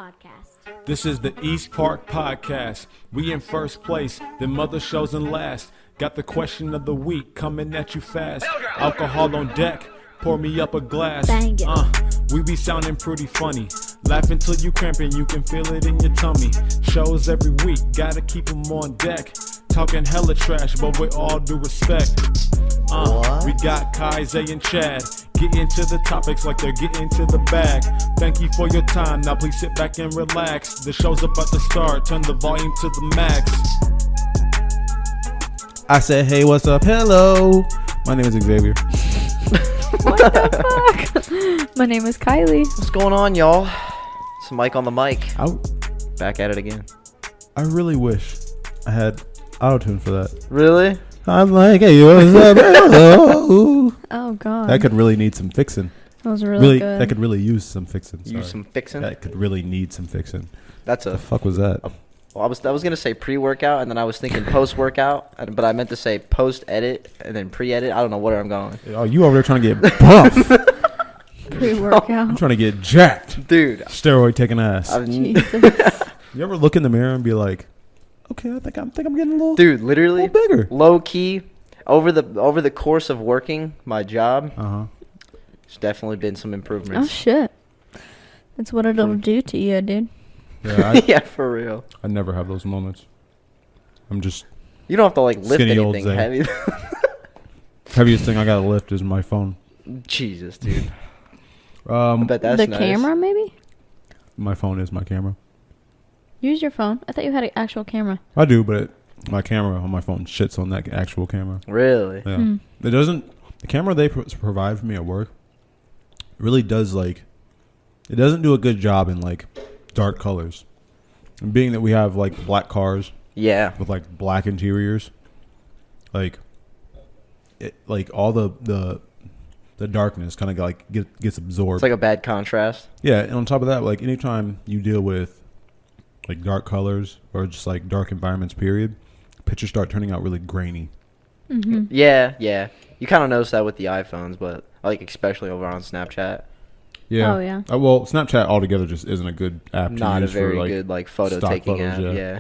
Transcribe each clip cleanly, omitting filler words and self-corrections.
Podcast. This is the East Park Podcast. We in first place, then mother shows in last. Got the question of the week coming at you fast. Alcohol on deck, pour me up a glass. Bang it. We be sounding pretty funny. Laugh until you cramping, you can feel it in your tummy. Shows every week, gotta keep them on deck. Talking hella trash, but with all due respect. We got Kai, Zay, and Chad. Get into the topics like they're getting to the bag. Thank you for your time, now please sit back and relax. The show's about to start, turn the volume to the max. I said, hey, what's up? Hello. My name is Xavier. What the fuck? My name is Kylie. What's going on, y'all? It's Mike on the mic. Back at it again. I really wish I had auto-tune for that. Really? I'm like, hey, what's up? Hello. Oh god. That could really need some fixing. That was really good. That could really use some fixing. Use some fixing? That could really need some fixing. That's The a... fuck was that? Well, I was gonna say pre-workout, and then I was thinking post-workout, but I meant to say post-edit, and then pre-edit. I don't know where I'm going. Oh, you over there trying to get buff. I'm Pre-workout. trying to get jacked. Dude. Steroid taking ass. Jesus. You ever look in the mirror and be like, okay, I think I'm getting a little, Dude, literally, little bigger. low-key, over the course of working my job, Uh-huh. there's definitely been some Oh improvements. shit. That's what it'll do to you, dude. Yeah, Yeah, for real. I never have those moments. I'm just, You don't have to, like, lift Skinny old anything Zay. heavy. heaviest thing I gotta lift is my phone. Jesus, dude. I bet that's The nice. camera, maybe? My phone is my camera. Use your phone. I thought you had an actual camera. I do, but my camera on my phone shits on that actual camera. Really? Yeah. Hmm. It doesn't, the camera they provide for me at work really does, like, it doesn't do a good job in, like, dark colors. And being that we have, like, black cars Yeah. with, like, black interiors, like, it, like, all the darkness kind of, like, gets absorbed. It's like a bad contrast. Yeah, and on top of that, like, anytime you deal with, like, dark colors or just, like, dark environments, period, pictures start turning out really grainy. Mm-hmm. Yeah, yeah. You kind of notice that with the iPhones, but like especially over on Snapchat. Yeah. Oh, yeah. Well, Snapchat altogether just isn't a good app to Not a use very for, like, good like photo stock taking photos, app. yeah. Yeah.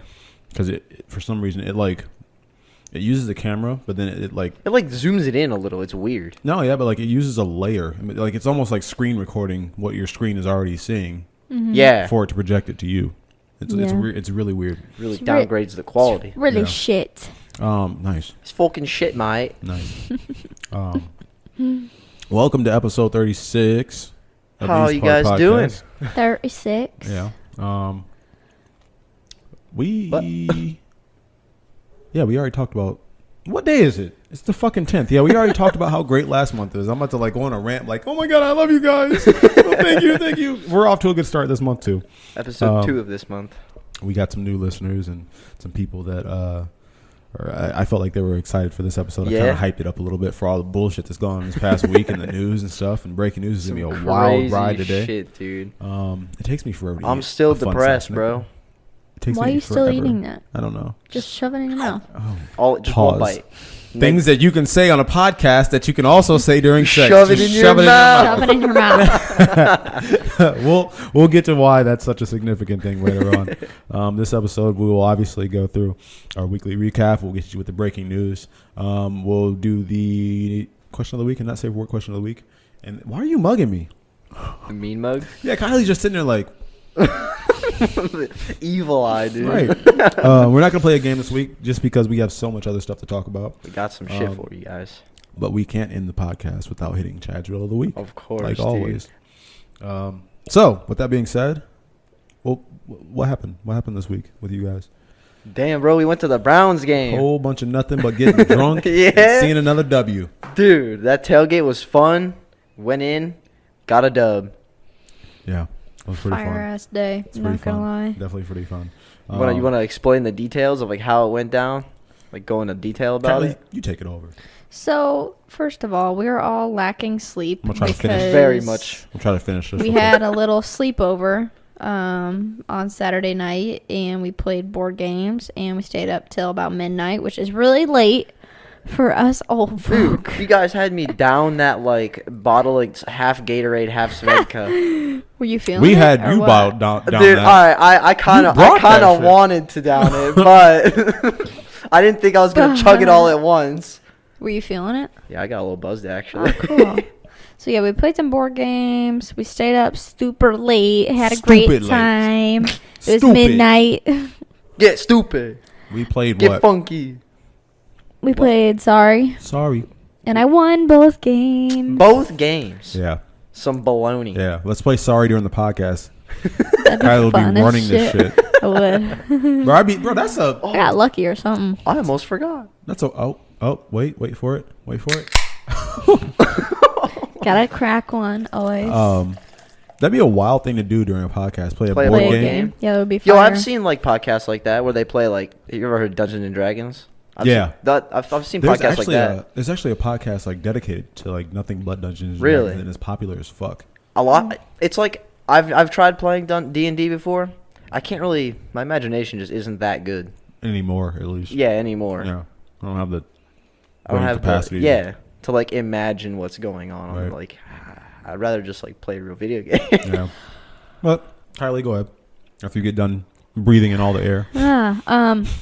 because it for some reason it uses the camera, but then it like It like zooms it in a little. It's weird. no, yeah, but like it uses a layer. I mean, like it's almost like screen recording what your screen is already seeing Yeah. for it to project it to you. It's Yeah. weird. It's really weird. Really It's downgrades the quality. Really Yeah. shit. Nice. It's fucking shit, mate. Nice. Welcome to episode 36. of How East you Park guys doing? Podcast. 36. Yeah. We What? Yeah, we already talked about what day is it? It's the fucking 10th. Yeah, we already talked about how great last month is. I'm about to like go on a rant like, "Oh my god, I love you guys." Oh, thank you. We're off to a good start this month too. Episode 2 of this month. We got some new listeners and some people that I felt like they were excited for this episode. I kind Yeah. of hyped it up a little bit for all the bullshit that's gone on this past week in the news and stuff. And breaking news is Some gonna be a wild crazy ride today. shit, dude. It takes me forever to I'm eat still a fun depressed, size bro. Snicker. It takes Why me are you still forever. eating that? I don't know. Just shove it in your mouth. Oh. Just Pause. one bite. Things that you can say on a podcast that you can also say during sex. Shove it Just in your mouth. Shove it in your mouth. We'll get to why that's such a significant thing later on. This episode, we will obviously go through our weekly recap. We'll get you with the breaking news. We'll do the question of the week and not safe for work question of the week. And why are you mugging me? The mean mug. Yeah, Kylie's just sitting there like, Evil eye, dude. right. We're not going to play a game this week just because we have so much other stuff to talk about. We got some shit for you guys. But we can't end the podcast without hitting Chad's Drill of the Week. Of course, like dude. always. So, with that being said, well, what happened? What happened this week with you guys? Damn, bro, we went to the Browns game. Whole bunch of nothing but getting drunk Yeah. and seeing another W. Dude, that tailgate was fun. Went in, got a dub. Yeah, that was pretty Fire fun. ass day. It's Not pretty gonna fun. lie. Definitely pretty fun. You wanna explain the details of like how it went down? Like go into detail about Kylie, it? you take it over. So, first of all, we were all lacking sleep I'm gonna try to finish. because Very much. We'll try to finish this. we real had quick. a little sleepover on Saturday night, and we played board games, and we stayed up till about midnight, which is really late For us old Dude, folk. you guys had me down that like bottle, like half Gatorade, half Svedka. Were you feeling We it? had or you what? bottled down Dude, that. I kind of brought that shit. wanted to down it, but I didn't think I was gonna chug it all at once. Were you feeling it? Yeah, I got a little buzzed actually. Oh, cool. So yeah, we played some board games. We stayed up super late. Had a Stupid great late. time. It was Stupid. midnight. Get stupid. We played Get what? funky. We played Sorry, Sorry. and I won both games. Both games. Yeah. Some baloney. Yeah. Let's play Sorry during the podcast. That'd be Kylie will be fun as running this shit. I would. Bro, that's a. I got lucky or something. I almost forgot. That's a. Wait for it. Wait for it. Gotta crack one always. That'd be a wild thing to do during a podcast. Play a Play a board Play a game. game. Yeah, that would be fun. Yo, I've seen like podcasts like that where they play like. Have you ever heard Dungeons and Dragons? Yeah. I've seen There's podcasts like that. there's actually a podcast like dedicated to like nothing but Dungeons and Really? Dragons, and it's popular as fuck. A lot. It's like I've tried playing D&D before. I can't really. My imagination just isn't that good. Anymore, at least. Yeah, anymore. Yeah. I don't have the. I don't brain have capacity. the to like imagine what's going on. I'm Right. like, I'd rather just like play a real video game. Yeah. But Kylie, go ahead. After you get done breathing in all the air.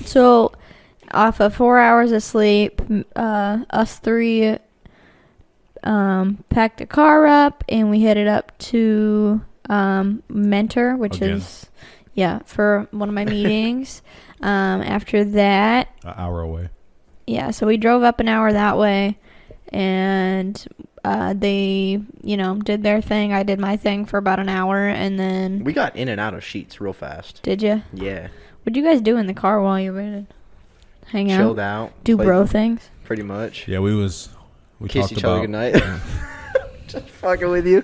So off of 4 hours of sleep, us three packed a car up and we headed up to Mentor, which Again. is for one of my meetings. After that, An hour away. so we drove up an hour that way, and they did their thing. I did my thing for about an hour, and then We got in and out of Sheets real fast. did you? Yeah, What'd you guys do in the car while you waited? Hang chilled out, out, do played- bro things. pretty much. Yeah, we Kiss talked each about other goodnight. Just fucking with you.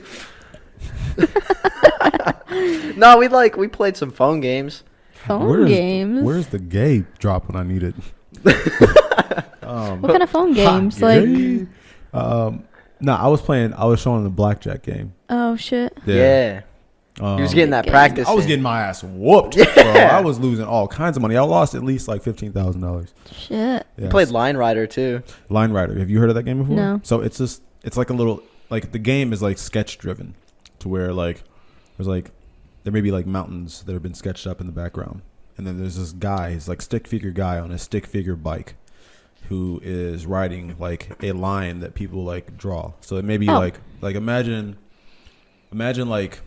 No, we played some phone games. Phone games. Where's the gay drop when I need it? What kind of phone games? Like, Gay. No, I was showing the blackjack game. oh shit. Yeah. He was getting that Good. practice. I was in. getting my ass whooped, bro. I was losing all kinds of money. I lost at least like $15,000. Shit. He played Line Rider too. Line Rider. Have you heard of that game before? No. So it's like a little, like the game is like sketch driven, to where like there's like there may be like mountains that have been sketched up in the background, and then there's this guy, he's like stick figure guy on a stick figure bike, who is riding like a line that people like draw. So it may be Oh. like imagine like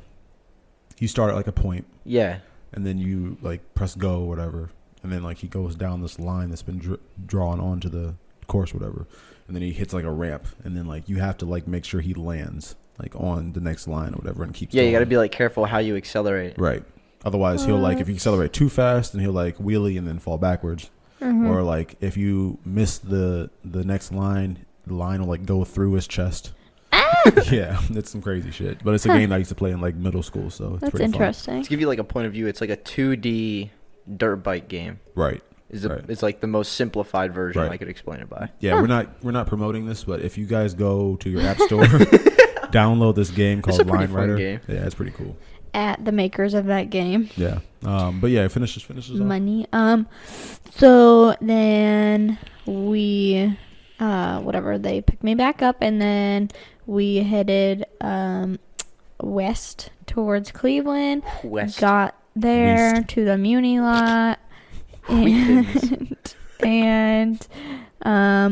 you start at like a point, Yeah. and then you like press go or whatever, and then like he goes down this line that's been drawn onto the course or whatever, and then he hits like a ramp, and then like you have to like make sure he lands like on the next line or whatever and keeps Yeah, you going. got to be like careful how you accelerate. right. Otherwise he'll like, if you accelerate too fast, then he'll like wheelie and then fall backwards. Or like if you miss the next line, the line will like go through his chest. Yeah, it's some crazy shit. But it's a game that I used to play in like middle school, so it's That's pretty interesting. To give you like a point of view, it's like a 2D dirt bike game. fun. Right. It's like the most simplified version Right. I could explain it by. Yeah, we're not promoting this, but if you guys go to your app store, download this game It's called a pretty Line fun Rider. game. Yeah, it's pretty cool. At the makers of that game. Yeah. But yeah, finishes off. Money. So then we whatever, they picked me back up, and then we headed west towards Cleveland. West. Got there West. to the Muni lot Wheatlands. and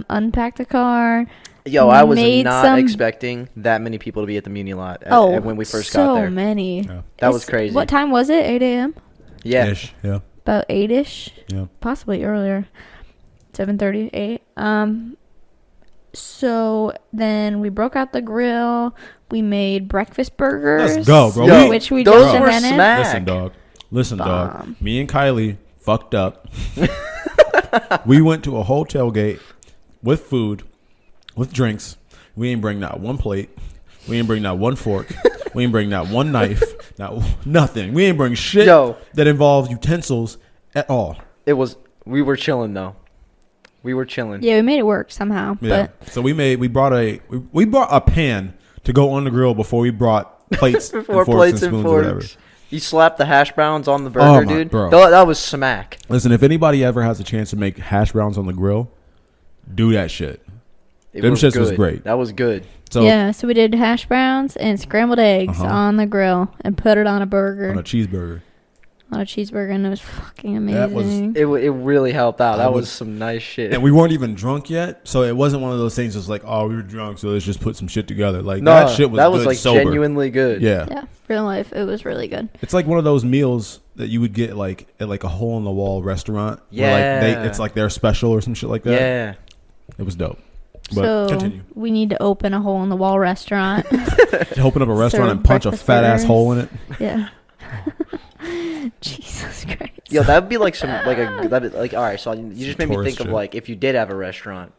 unpacked the car. Yo, I was made not some- expecting that many people to be at the Muni lot when we first so got there. many. Yeah. That was crazy. What time was it? 8 a.m. Yeah. Ish. Yeah. About 8ish. Yeah. Possibly earlier. 7:30, 8. So then we broke out the grill. We made breakfast burgers. Let's go, bro. Yo, Which we those just were invented. smack. Listen, dog. Bomb. Me and Kylie fucked up. We went to a whole tailgate with food, with drinks. We ain't bring not one plate. We ain't bring not one fork. We ain't bring not one knife. Nothing. We ain't bring shit Yo. that involves utensils at all. We were chilling though. We were chilling. Yeah, we made it work somehow. Yeah. But So we brought a pan to go on the grill before we brought plates Before and forks plates and and spoons or forks. whatever. You slapped the hash browns on the burger, Oh, my- dude. bro. That was smack. Listen, if anybody ever has a chance to make hash browns on the grill, do that shit. It Them was shits was good. great. That was good. So yeah, so we did hash browns and scrambled eggs Uh-huh. on the grill and put it on a burger, on a cheeseburger. on a cheeseburger, and it was fucking That was- amazing. It really helped out. I That would- was some nice shit. And we weren't even drunk yet, so it wasn't one of those things that's like, oh, we were drunk, so let's just put some shit together. Like no, that shit was that was good like sober. genuinely good. Yeah. Yeah, real life, it was really good. It's like one of those meals that you would get like at like a hole in the wall restaurant. Where, Yeah. it's like their special or some shit like that. Yeah. It was dope. But So continue. we need to open a hole in the wall restaurant. Open up a restaurant serve and punch a breakfast fat ass burgers. hole in it. Yeah. Jesus Christ. Yo, that would be like some like a that'd be like all right. So you just made me tourist think of shit. like if you did have a restaurant,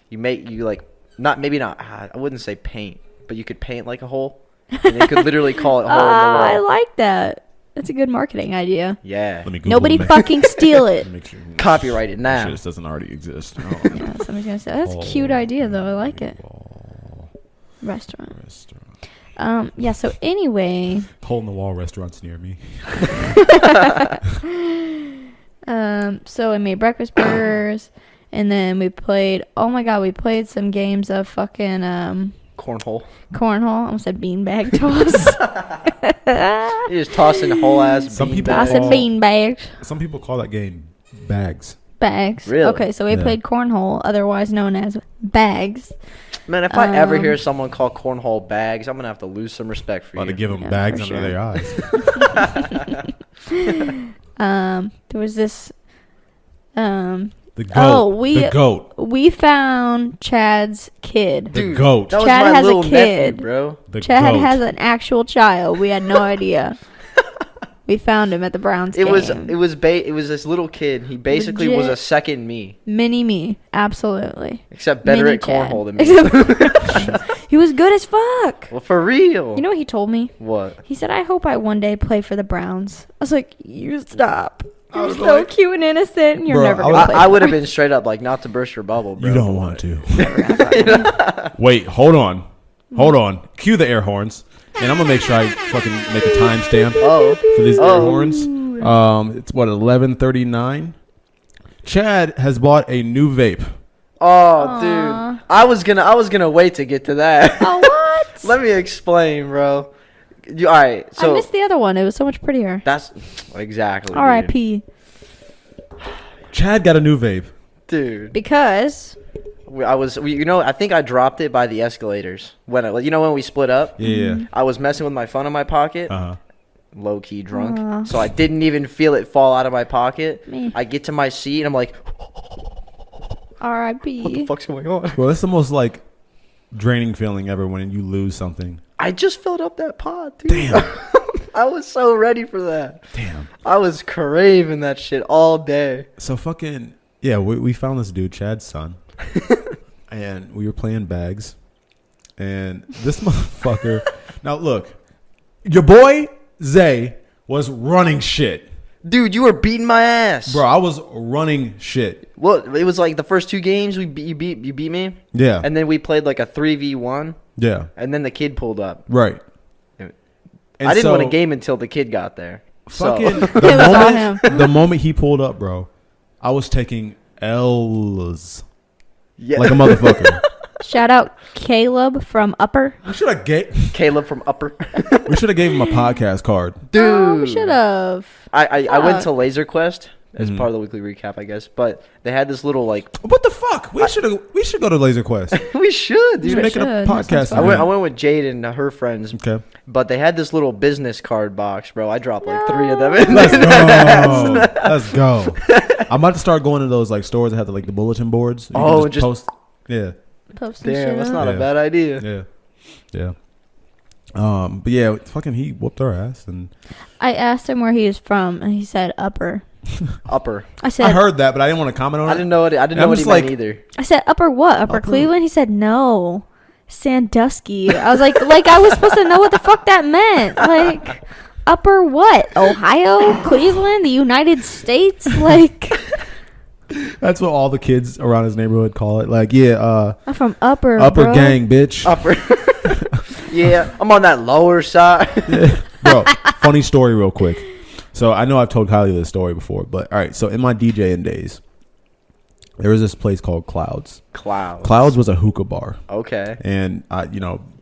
you like not maybe not. I wouldn't say paint, but you could paint like a hole, and you could literally call it hole in the I wall. like that. That's a good marketing idea. Yeah. Let me Google Nobody it. fucking steal it. Make sure Copyrighted now. Shit, this doesn't already exist. Oh, Yeah, somebody's gonna say that's a cute idea though. I like it. Restaurant. Yeah. So anyway, Hole in the wall restaurants near me. so I made breakfast burgers, and then we played. Oh my god, we played some games of fucking Cornhole. cornhole. I almost said beanbag toss. You just tossing whole ass. Some people I beanbags. said call- beanbags. Some people call that game bags. Bags. Really? Okay, so we Yeah. played cornhole, otherwise known as bags. Man, if I ever Um, hear someone call cornhole bags, I'm gonna have to lose some respect for About you. to give them Yeah, bags for under sure. their eyes. There was this. The goat. Oh, the goat. We found Chad's kid. The Dude, goat. That was Chad my has a little nephew, kid. bro. The Chad goat. has an actual child. We had no idea. We found him at the Browns It game. was this little kid. He basically was a Legit. second me, Mini me, absolutely. except better Mini at Chad. cornhole than me. He was good as fuck. Well, for real. You know what he told me? what? He said, "I hope I one day play for the Browns." I was like, "You stop. You're so cute and innocent. And you're Bro, never I gonna was- play." I for would the have been straight up like, not to burst your bubble, bro. You don't want to. Browns." Wait, hold on. Hold on. Cue the air horns. And I'm going to make sure I fucking make a timestamp Oh, for these air Oh. horns. It's what, 11:39? Chad has bought a new vape. oh, Aw. dude. I was gonna wait to get to that. Oh, what? Let me explain, bro. All right, I so missed the other one. It was so much prettier. that's exactly. dude. R.I.P. Chad got a new vape. Dude. Because I think I dropped it by the escalators when when we split up. Yeah. I was messing with my phone in my pocket, Uh-huh. low key drunk, Aw. so I didn't even feel it fall out of my pocket. Me. I get to my seat and I'm like, R.I.P. what the fuck's going on? Well, that's the most, like, draining feeling ever when you lose something. I just filled up that pot, dude. Damn. I was so ready for that. Damn. I was craving that shit all day. So fucking, yeah, we found this dude, Chad's son. And we were playing bags. And this motherfucker. Now, look. Your boy, Zay, was running shit. Dude, you were beating my ass. Bro, I was running shit. Well, it was like the first two games you beat me, Yeah. and then we played like a 3v1, Yeah. and then the kid pulled up. Right. And I didn't so, win a game until the kid got there. Fucking So, It was all him. the moment he pulled up, bro, I was taking L's yeah. like a motherfucker. Shout out Caleb from Upper. We should have Caleb from Upper. gave him a podcast card. Dude, Oh, we should have. I went Fuck. to Laser Quest as Mhm. part of the weekly recap, I guess. But they had this little like What the fuck? We should go to Laser Quest. we should, We should dude. make it a should. That sounds podcast. fun. I event. went with Jade and her friends, Okay. but they had this little business card box, bro. I dropped like 3 of them in Let's there. go. Let's go. I'm about to start going to those like stores that have the bulletin boards. You Oh, can just- post. Yeah. Post some Damn, shit that's up. not Yeah. a bad idea. Yeah. Yeah. But yeah, fucking he whooped our ass, and I asked him where he is from, and he said Upper. Upper. I said, I heard that, but I didn't want to comment on it. I didn't know what I didn't know I'm what he just meant like- either. I said Upper what? Upper Upper- Cleveland? He said no, Sandusky. I was like I was supposed to know what the fuck that meant. Like Upper what? Ohio, Cleveland, the United States? Like That's what all the kids around his neighborhood call it. Like, yeah, I'm from Upper. upper bro. gang, bitch. Upper. Yeah, I'm on that lower side. Bro, funny story real quick. So I know I've told Kylie this story before, but all right. So in my DJing days, there was this place called Clouds. Clouds. Clouds was a hookah bar, Okay. and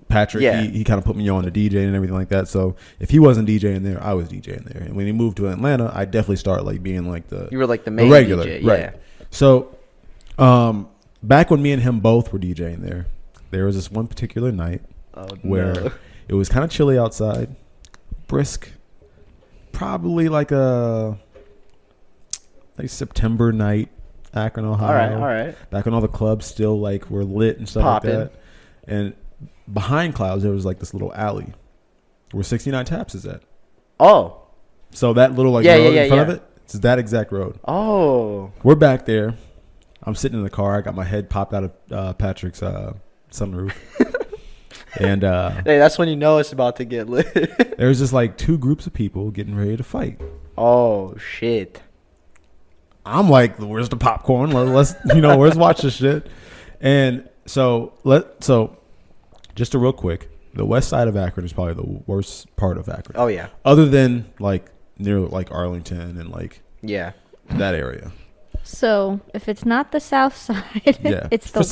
Patrick, Yeah. he kind of put me on to DJ and everything like that. So if he wasn't DJing there, I was DJing there. And when he moved to Atlanta, I definitely started like being like You were like the main regular, DJ. right? Yeah. So, back when me and him both were DJing there was this one particular night Oh, where no. it was kind of chilly outside, brisk, probably like a September night, Akron, Ohio. All right. Back when all the clubs still like were lit and stuff Poppin'. like that. And behind Clouds, there was like this little alley where 69 Taps is at. Oh. So that little like Yeah, road yeah, in front yeah. of it, it's that exact road. Oh. We're back there. I'm sitting in the car. I got my head popped out of Patrick's sunroof. And Hey, that's when you know it's about to get lit. there's just like two groups of people getting ready to fight. Oh shit. I'm like, where's the popcorn? Let's let's watch this shit. And so just a real quick, the west side of Akron is probably the worst part of Akron. Oh yeah. Other than like near like Arlington and like Yeah. that area. So if it's not the south side, Yeah. it's the west.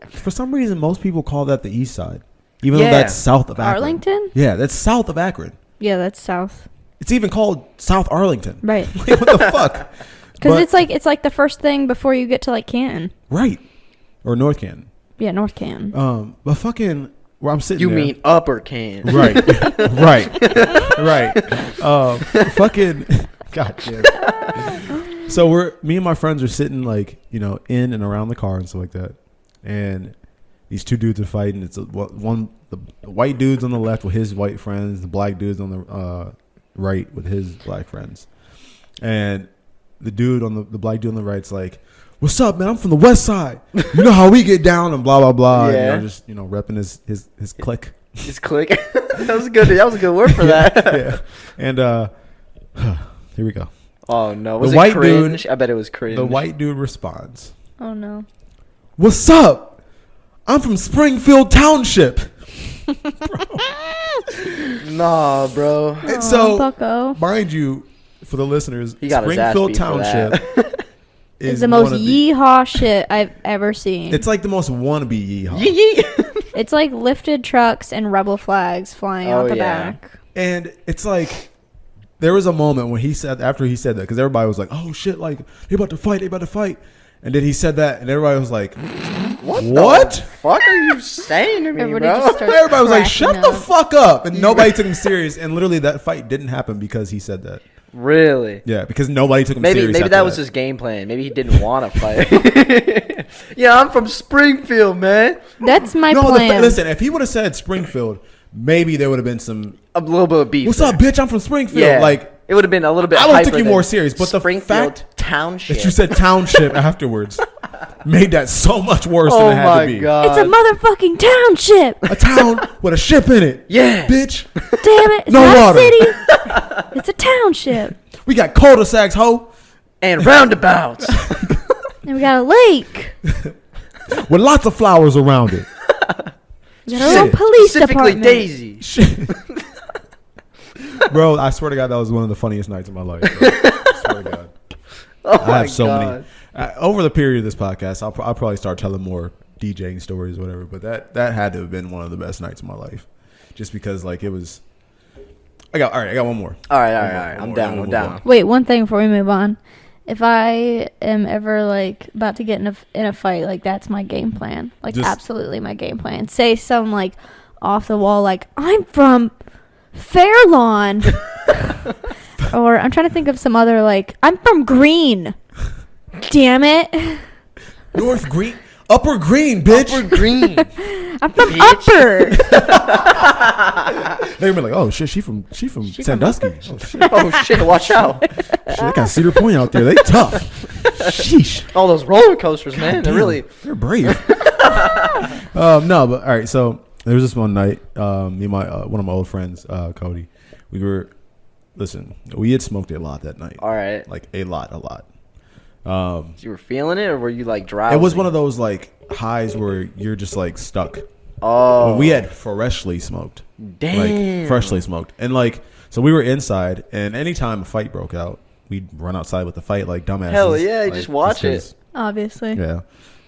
For some reason most people call that the east side. Even though Yeah. that's south of Akron. Arlington? Yeah, that's south of Akron. Yeah, that's south. It's even called South Arlington. Right. Like, what the fuck? Because But- it's like the first thing before you get to like Canton. Right. Or North Canton. Yeah, North Canton. But fucking where I'm sitting You there. mean Upper Can? Right. right. Fucking God damn. So me and my friends are sitting like, in and around the car and stuff like that. And these two dudes are fighting. It's the white dude's on the left with his white friends, the black dude's on the right with his black friends. And the black dude on the right's like, "What's up, man? I'm from the west side. You know how we get down," and blah blah blah. Yeah. And, just repping his clique. Just click. That was good. That was a good word for that. Yeah. And here we go. Oh no. Was The it white cringe? dude- I bet it was cringe. The white dude responds, Oh no. "What's up? I'm from Springfield Township." Nah, bro. And so, Bucko mind you, for the listeners, He got his ass Springfield beat for that. Township is is the most one of the- yeehaw shit I've ever seen. It's like the most wannabe yeehaw. Yee. It's like lifted trucks and rebel flags flying Oh, out the yeah. back. And it's like, there was a moment when after he said that, because everybody was like, "Oh shit, like, they about to fight. And then he said that, and everybody was like, What? What? The fuck are you saying to me, Everybody bro? just started everybody was like, cracking "Shut the up. fuck up." And nobody took him serious. And literally that fight didn't happen because he said that. Really? Yeah, because nobody took him Maybe serious. maybe after that was his game plan. Maybe he didn't want to fight. Yeah, I'm from Springfield, man. That's my No, plan. listen, if he would have said Springfield, maybe there would have been some, A little bit of beef. "What's there. up, bitch? I'm from Springfield." Yeah, Like, it would have been a little bit. I would've took hyper you than more serious, but the Springfield fact Township. that you said township afterwards made that so much worse "Oh than it had my to be. god, it's a motherfucking township. A town with a ship in it. Yeah. Bitch. Damn it. It's No not water. a city. It's a township. We got cul-de-sacs, ho, and roundabouts." And we got a lake. with lots of flowers around it. We got our own Shit. police Specifically department. Daisy. Shit. Bro, I swear to God, that was one of the funniest nights of my life. Bro. I swear to God. Oh I my have so god. many. Over the period of this podcast, I'll probably start telling more DJing stories or whatever, but that had to have been one of the best nights of my life. Just because, like, it was... I got one more. All right. One I'm more, down. one I'm more. down. Wait, one thing before we move on. If I am ever like about to get in a fight, like that's my game plan. Like Just- absolutely my game plan. Say some like off the wall, like I'm from Fairlawn, or I'm trying to think of some other like I'm from Green. Damn it, North Green... Upper Green, bitch. Upper Green. I'm from Bitch. Upper. They're gonna be like, "Oh shit, she from Sandusky. Oh shit, Oh shit! Watch out! shit, they got Cedar Point out there. They tough. Sheesh, All those roller coasters, man. They're damn, really. they're brave." No, but all right. So there was this one night. Me and my one of my old friends, Cody. We had smoked a lot that night. All right. Like a lot. You were feeling it, or were you like drowsy? It was one of those like highs where you're just like stuck. Oh. When we had freshly smoked. Damn. Like freshly smoked. And like, so we were inside, and anytime a fight broke out, we'd run outside with the fight like dumbasses. Hell yeah, like, just watch it. 'cause Obviously. Yeah.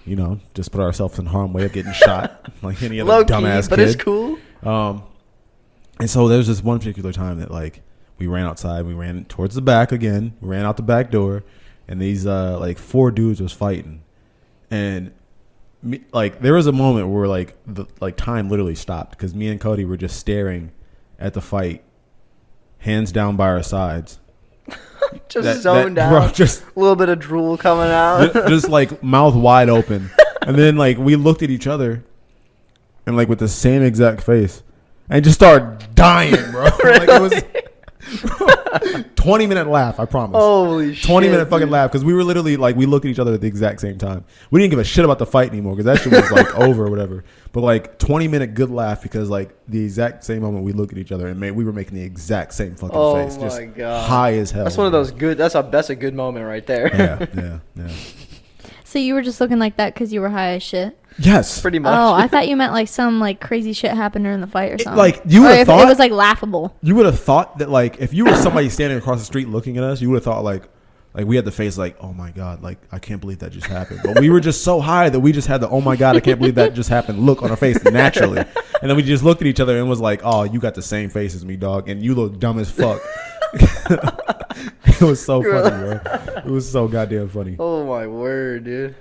You know, just put ourselves in harm's way of getting shot like any other Low key, dumbass but kid. it's cool. And so there was this one particular time that like we ran outside, we ran towards the back again, we ran out the back door, and these like 4 dudes was fighting, and me, like there was a moment where like the like time literally stopped because me and Cody were just staring at the fight, hands down by our sides, Just zoned out. bro, just A little bit of drool coming out. just like mouth wide open, and then like we looked at each other, and like with the same exact face, and just started dying, bro. Like it was 20-minute laugh, I promise. Holy shit. 20-minute fucking dude. laugh because we were literally like we look at each other at the exact same time. We didn't give a shit about the fight anymore because that shit was like over or whatever. But like 20-minute good laugh because like the exact same moment we look at each other and we were making the exact same fucking Oh face, my just God. high as hell. That's one of those good. That's a good moment right there. Yeah. So you were just looking like that because you were high as shit? Yes. Pretty much. Oh, I thought you meant like some like crazy shit happened during the fight or something. like, you Or would've if thought- it was like laughable. You would have thought that like if you were somebody standing across the street looking at us, you would have thought like we had the face like, oh my God, like I can't believe that just happened. But we were just so high that we just had the oh my God, I can't believe that just happened look on our face naturally. And then we just looked at each other and was like, oh, you got the same face as me, dog, and you look dumb as fuck. It was so funny, bro. It was so goddamn funny. Oh my word, dude.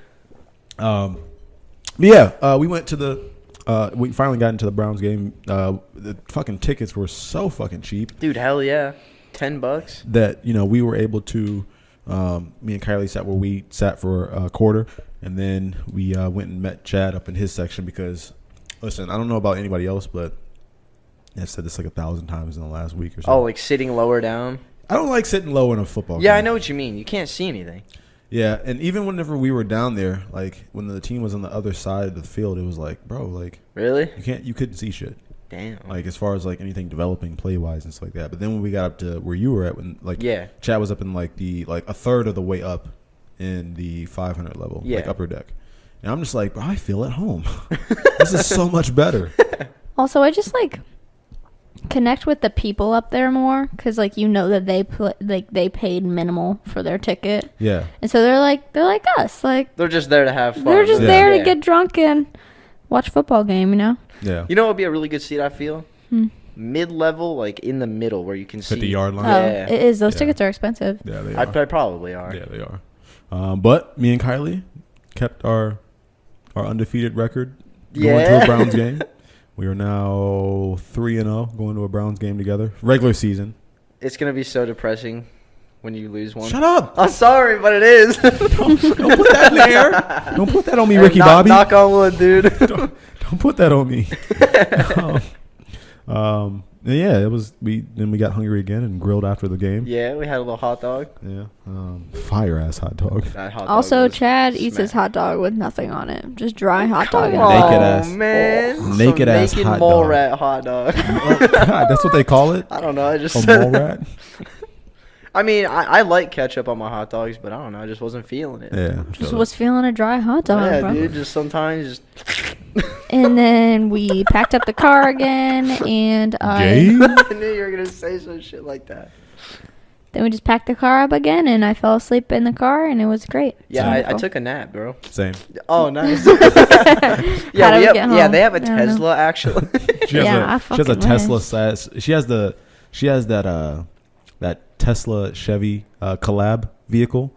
But yeah, we went to we finally got into the Browns game. The fucking tickets were so fucking cheap Dude, hell yeah. $10. that, you know, we were able to, me and Kylie sat where we sat for a quarter, and then we went and met Chad up in his section because, listen, I don't know about anybody else, but I've said this like 1,000 times in the last week or so. Oh, like sitting lower down? I don't like sitting low in a football Yeah, game. I know what you mean. You can't see anything. Yeah, and even whenever we were down there, like when the team was on the other side of the field, it was like, bro, like Really? you couldn't see shit. Damn. Like as far as like anything developing play wise and stuff like that. But then when we got up to where you were at, when like Yeah. Chad was up in like the like a third of the way up in the 500 level, like Yeah. upper deck, and I'm just like, bro, I feel at home. This is so much better. Also, I just like connect with the people up there more because like you know that they paid minimal for their ticket, Yeah, and so they're like us, like They're just there to have fun. they're just Yeah. there Yeah. to get drunk and watch football game, you know. yeah. You know what would be a really good seat, I feel? Hmm. Mid-level, like in the middle where you can see. At the yard line. Oh, Yeah. it is. Those Yeah. tickets are expensive. Yeah, they I are. probably are. Yeah, they are. But me and Kylie kept our undefeated record going to Yeah. a Browns game. We are now 3-0 going to a Browns game together. Regular season. It's going to be so depressing when you lose one. Shut up! I'm sorry, but it is. Don't put that in there. Don't put that on me, Ricky Knock- Bobby. Knock on wood, dude. Don't put that on me. And yeah, it was. We got hungry again and grilled after the game. Yeah, we had a little hot dog. Yeah. Fire ass hot dog. That hot dog Also, was Chad eats his smack. hot dog with nothing on it, just dry hot Come dog. on, Naked ass. man. Some Naked ass naked hot mole dog. rat hot dog. Oh, God, that's what they call it. I don't know. I just A said mole rat. I mean, I like ketchup on my hot dogs, but I don't know. I just wasn't feeling it. Yeah. I Just feel it. was feeling a dry hot dog, Yeah, bro. dude. Just sometimes, just. And then we packed up the car again, and Gay? I knew you were gonna say some shit like that. then we just packed the car up again, and I fell asleep in the car, and it was great. Yeah, I Wonderful. Mm. took a nap, bro. Same. Oh, nice. How yeah, did we get yeah, home? they have a I don't know. Tesla actually. She has Yeah, I a fucking Tesla wish. size. She has that Tesla Chevy collab vehicle.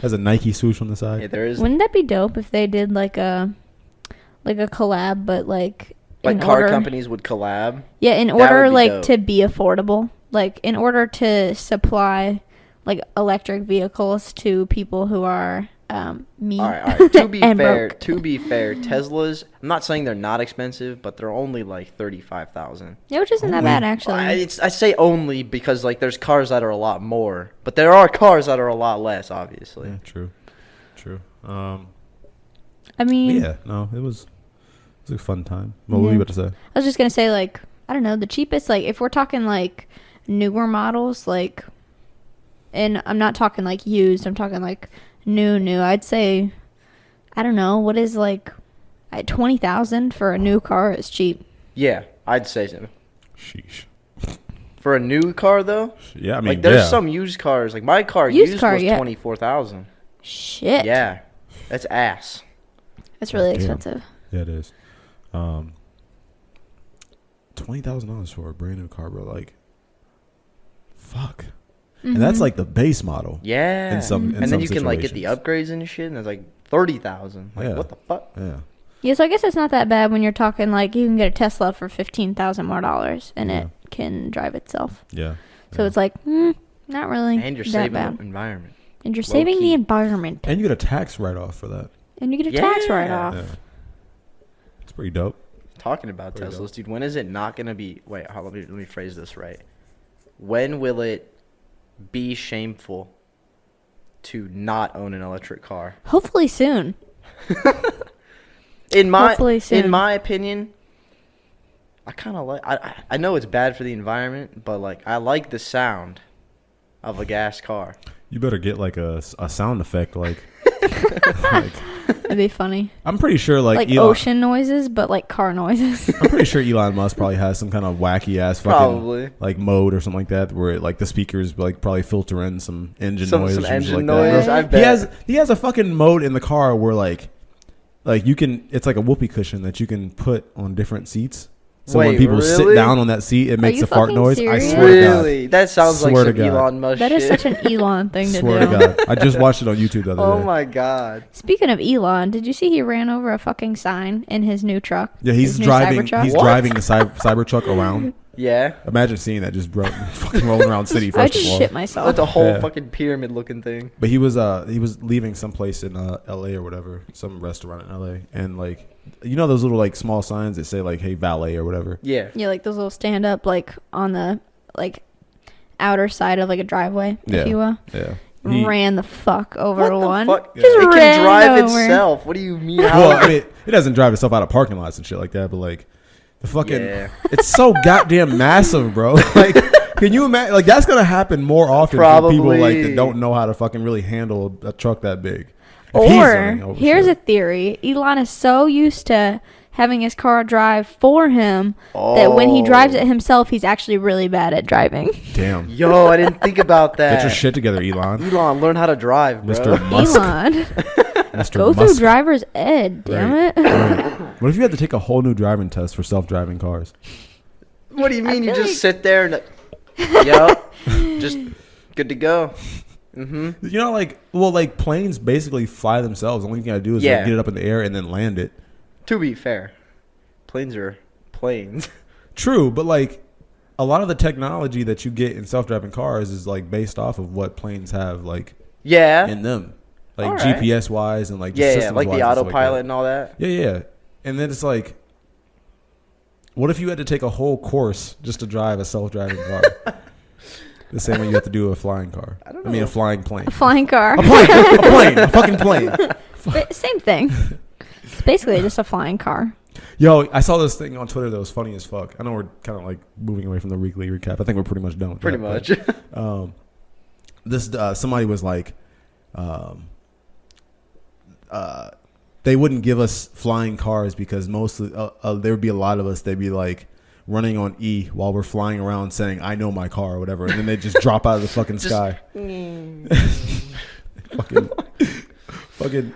Has a Nike swoosh on the side. Yeah, there is Wouldn't that be dope if they did like a collab, but like like in car order, companies would collab. Yeah, in That would order be like dope. to be affordable, like in order to supply like electric vehicles to people who are me. All right. To be and fair, broke. Teslas. I'm not saying they're not expensive, but they're only like 35,000. Yeah, which isn't that Only- bad actually. I say only because like there's cars that are a lot more, but there are cars that are a lot less, obviously. Yeah, true. I mean, Yeah, no, it was a fun time. What were you Yeah. about to say? I was just gonna say like I don't know the cheapest like if we're talking like newer models like, and I'm not talking like used. I'm talking like new. I'd say I don't know what is like 20,000 for a new car is cheap. Yeah, I'd say so. Sheesh. For a new car though, Yeah, I mean, like there's yeah. some used cars. Like my car Used used car, was yeah. 24,000. Shit. Yeah, that's ass. That's really Damn. expensive. Yeah, it is. $20,000 for a brand new car, bro. Like, fuck. And that's Mhm. like the base model. Yeah. In some and then some you can like get the situations. upgrades and shit, and it's like 30,000. Like Yeah. what the fuck? Yeah. Yeah, so I guess it's not that bad when you're talking like you can get a Tesla for $15,000 more and Yeah. it can drive itself. Yeah. So Yeah. it's like, not really And you're that saving bad. the environment. And you're low saving key. the environment. And you get a tax write-off for that. And you get a tax Yeah. write-off. Yeah. It's pretty dope. Talking about Pretty Teslas, dope. dude. When is it not gonna be? Wait, let me phrase this right. When will it be shameful to not own an electric car? Hopefully soon. In Hopefully soon. my opinion, I kind of like. I know it's bad for the environment, but like I like the sound of a gas car. You better get like a sound effect like, like That'd be funny. I'm pretty sure like Elon, ocean noises, but like car noises. I'm pretty sure Elon Musk probably has some kind of wacky ass fucking Probably. like mode or something like that where like the speakers like probably filter in some engine Some noise or shit engine like noise. that. I bet. He has a fucking mode in the car where like you can, it's like a whoopee cushion that you can put on different seats. So when Wait, people sit really? down on that seat, it makes you a fart fucking noise. serious? I swear to God. Really? That sounds like Swear to some God. Elon Musk That shit. is such an Elon thing to Swear do. to God. I just watched it on YouTube the other Oh day. my god. Speaking of Elon, did you see he ran over a fucking sign in his new truck? Yeah, he's His new driving. Cybertruck? He's What? driving the Cybertruck around. Yeah. Imagine seeing that just fucking rolling around city. I First just of all, shit myself. That's a whole Yeah. fucking pyramid looking thing. but he was leaving someplace in L.A. or whatever, some restaurant in L.A. and like you know those little like small signs that say like "Hey valet" or whatever. Yeah. Yeah, like those little stand up like on the like outer side of like a driveway, Yeah. if you will. Yeah. Ran the fuck over What the one. fuck? Just It ran can drive over. itself. What do you mean? Well, I mean, it doesn't drive itself out of parking lots and shit like that, but like the fucking, Yeah. it's so goddamn massive, bro. Like, can you imagine? Like, that's gonna happen more often for people like Probably. that don't know how to fucking really handle a truck that big. If he's running Or over here's a shit. theory: Elon is so used to having his car drive for him that when he drives it himself, he's actually really bad at driving. Damn. Yo, I didn't think about that. Get your shit together, Elon. Elon, learn how to drive, bro. Mr. Musk. Elon, Mr. go through Musk. driver's ed. Damn Right. it. Right. What if you had to take a whole new driving test for self-driving cars? What do you mean? You feel just like- sit there and, yup, just good to go. Mm-hmm. You know, like planes basically fly themselves. The only thing you gotta do is Yeah. like, get it up in the air and then land it. To be fair, planes are planes. True, but like a lot of the technology that you get in self-driving cars is like based off of what planes have like Yeah. in them, like Alright. GPS wise and like Yeah, systems like the wise and stuff autopilot Like and all that. that. Yeah. And then it's like, what if you had to take a whole course just to drive a self-driving car? The same way you have to do a flying car. I don't I mean, know. a flying plane. A flying car. A fucking plane. Same thing. It's basically just a flying car. Yo, I saw this thing on Twitter that was funny as fuck. I know we're kind of like moving away from the weekly recap. I think we're pretty much done with Pretty that, but, much. this somebody was like, they wouldn't give us flying cars because mostly there would be a lot of us. They'd be like running on E while we're flying around saying "I know my car" or whatever, and then they just drop out of the fucking sky. fucking.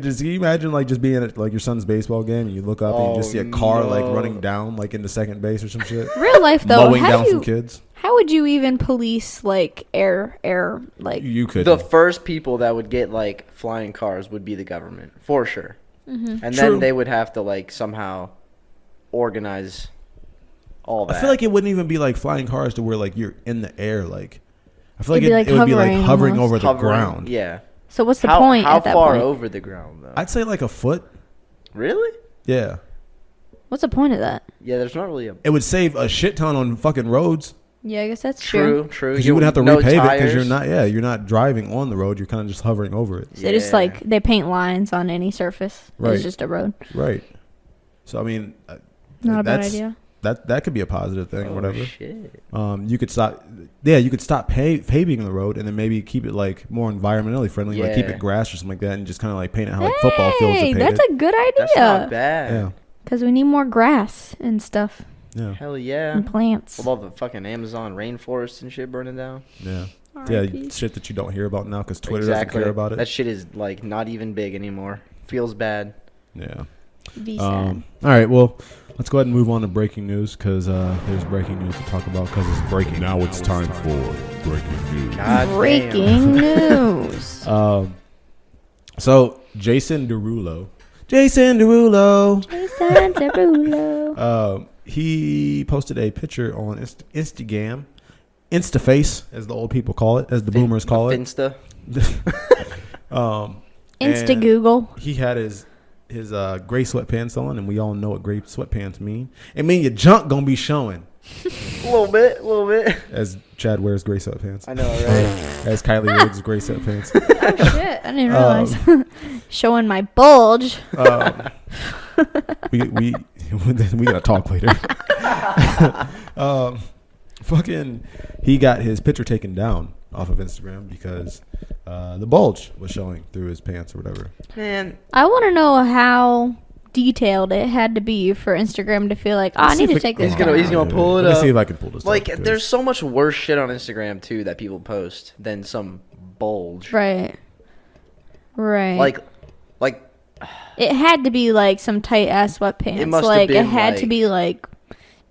Just can you imagine like just being at like your son's baseball game and you look up and you just see a car like no. running down like into second base or some shit, Real life though, mowing down some kids. how would you even police like air like You could. The first people that would get like flying cars would be the government, for sure. Mm-hmm. And True. then they would have to like somehow organize all that. I feel like it wouldn't even be like flying cars to where like you're in the air. Like I feel like It'd be like it would be like hovering hovering almost. over the Hovering, ground. Yeah. so what's the how point how at that far point? over the ground though? I'd say like a foot. Really? Yeah, What's the point of that? Yeah, there's not really a it would save a shit ton on fucking roads Yeah, I guess that's true. true. because you wouldn't have to no repave it because you're tires. not. Yeah, you're not driving on the road. You're kind of just hovering over it. So they just like they paint lines on any surface. Right. It's just a road. Right. So I mean, Not a bad that's- idea. That could be a positive thing, Oh, whatever. shit. You could stop. Yeah, you could stop paving the road and then maybe keep it like more environmentally friendly, like keep Yeah. it grass or something like that, and just kind of like paint it how like football fields are Hey, painted. that's a good That's not idea. bad. yeah, Because we need more grass and stuff yeah, Hell yeah. and plants. With all the fucking Amazon rainforests and shit burning down. yeah. Yeah, R.I.P. shit that you don't hear about now because Twitter doesn't care about it. That shit is like not even big anymore. Feels bad. Yeah. Be sad. All right. Well, let's go ahead and move on to breaking news because there's breaking news to talk about because it's breaking. Now it's time for breaking news. God damn. Breaking news. So Jason Derulo. Jason Derulo. Jason Derulo. He posted a picture on Instagram, Instaface, as the old people call it, as the boomers call it. Finsta. Insta and Google. He had his gray sweatpants on, and we all know what gray sweatpants mean. It mean your junk gonna be showing. A little bit. As Chad wears gray sweatpants. I know, right? As Kylie wears gray sweatpants. Oh shit! I didn't realize. Showing my bulge. We gotta talk later. Fucking, he got his picture taken down off of Instagram because the bulge was showing through his pants or whatever. Man, I want to know how detailed it had to be for Instagram to feel like, I Let's need see to if take it- this He's down. gonna pull it Let me up. see if I can pull this like, up, there's so much worse shit on Instagram too that people post than some bulge. Right. Like, it had to be like some tight ass sweatpants. It must have like it been, had to like, be like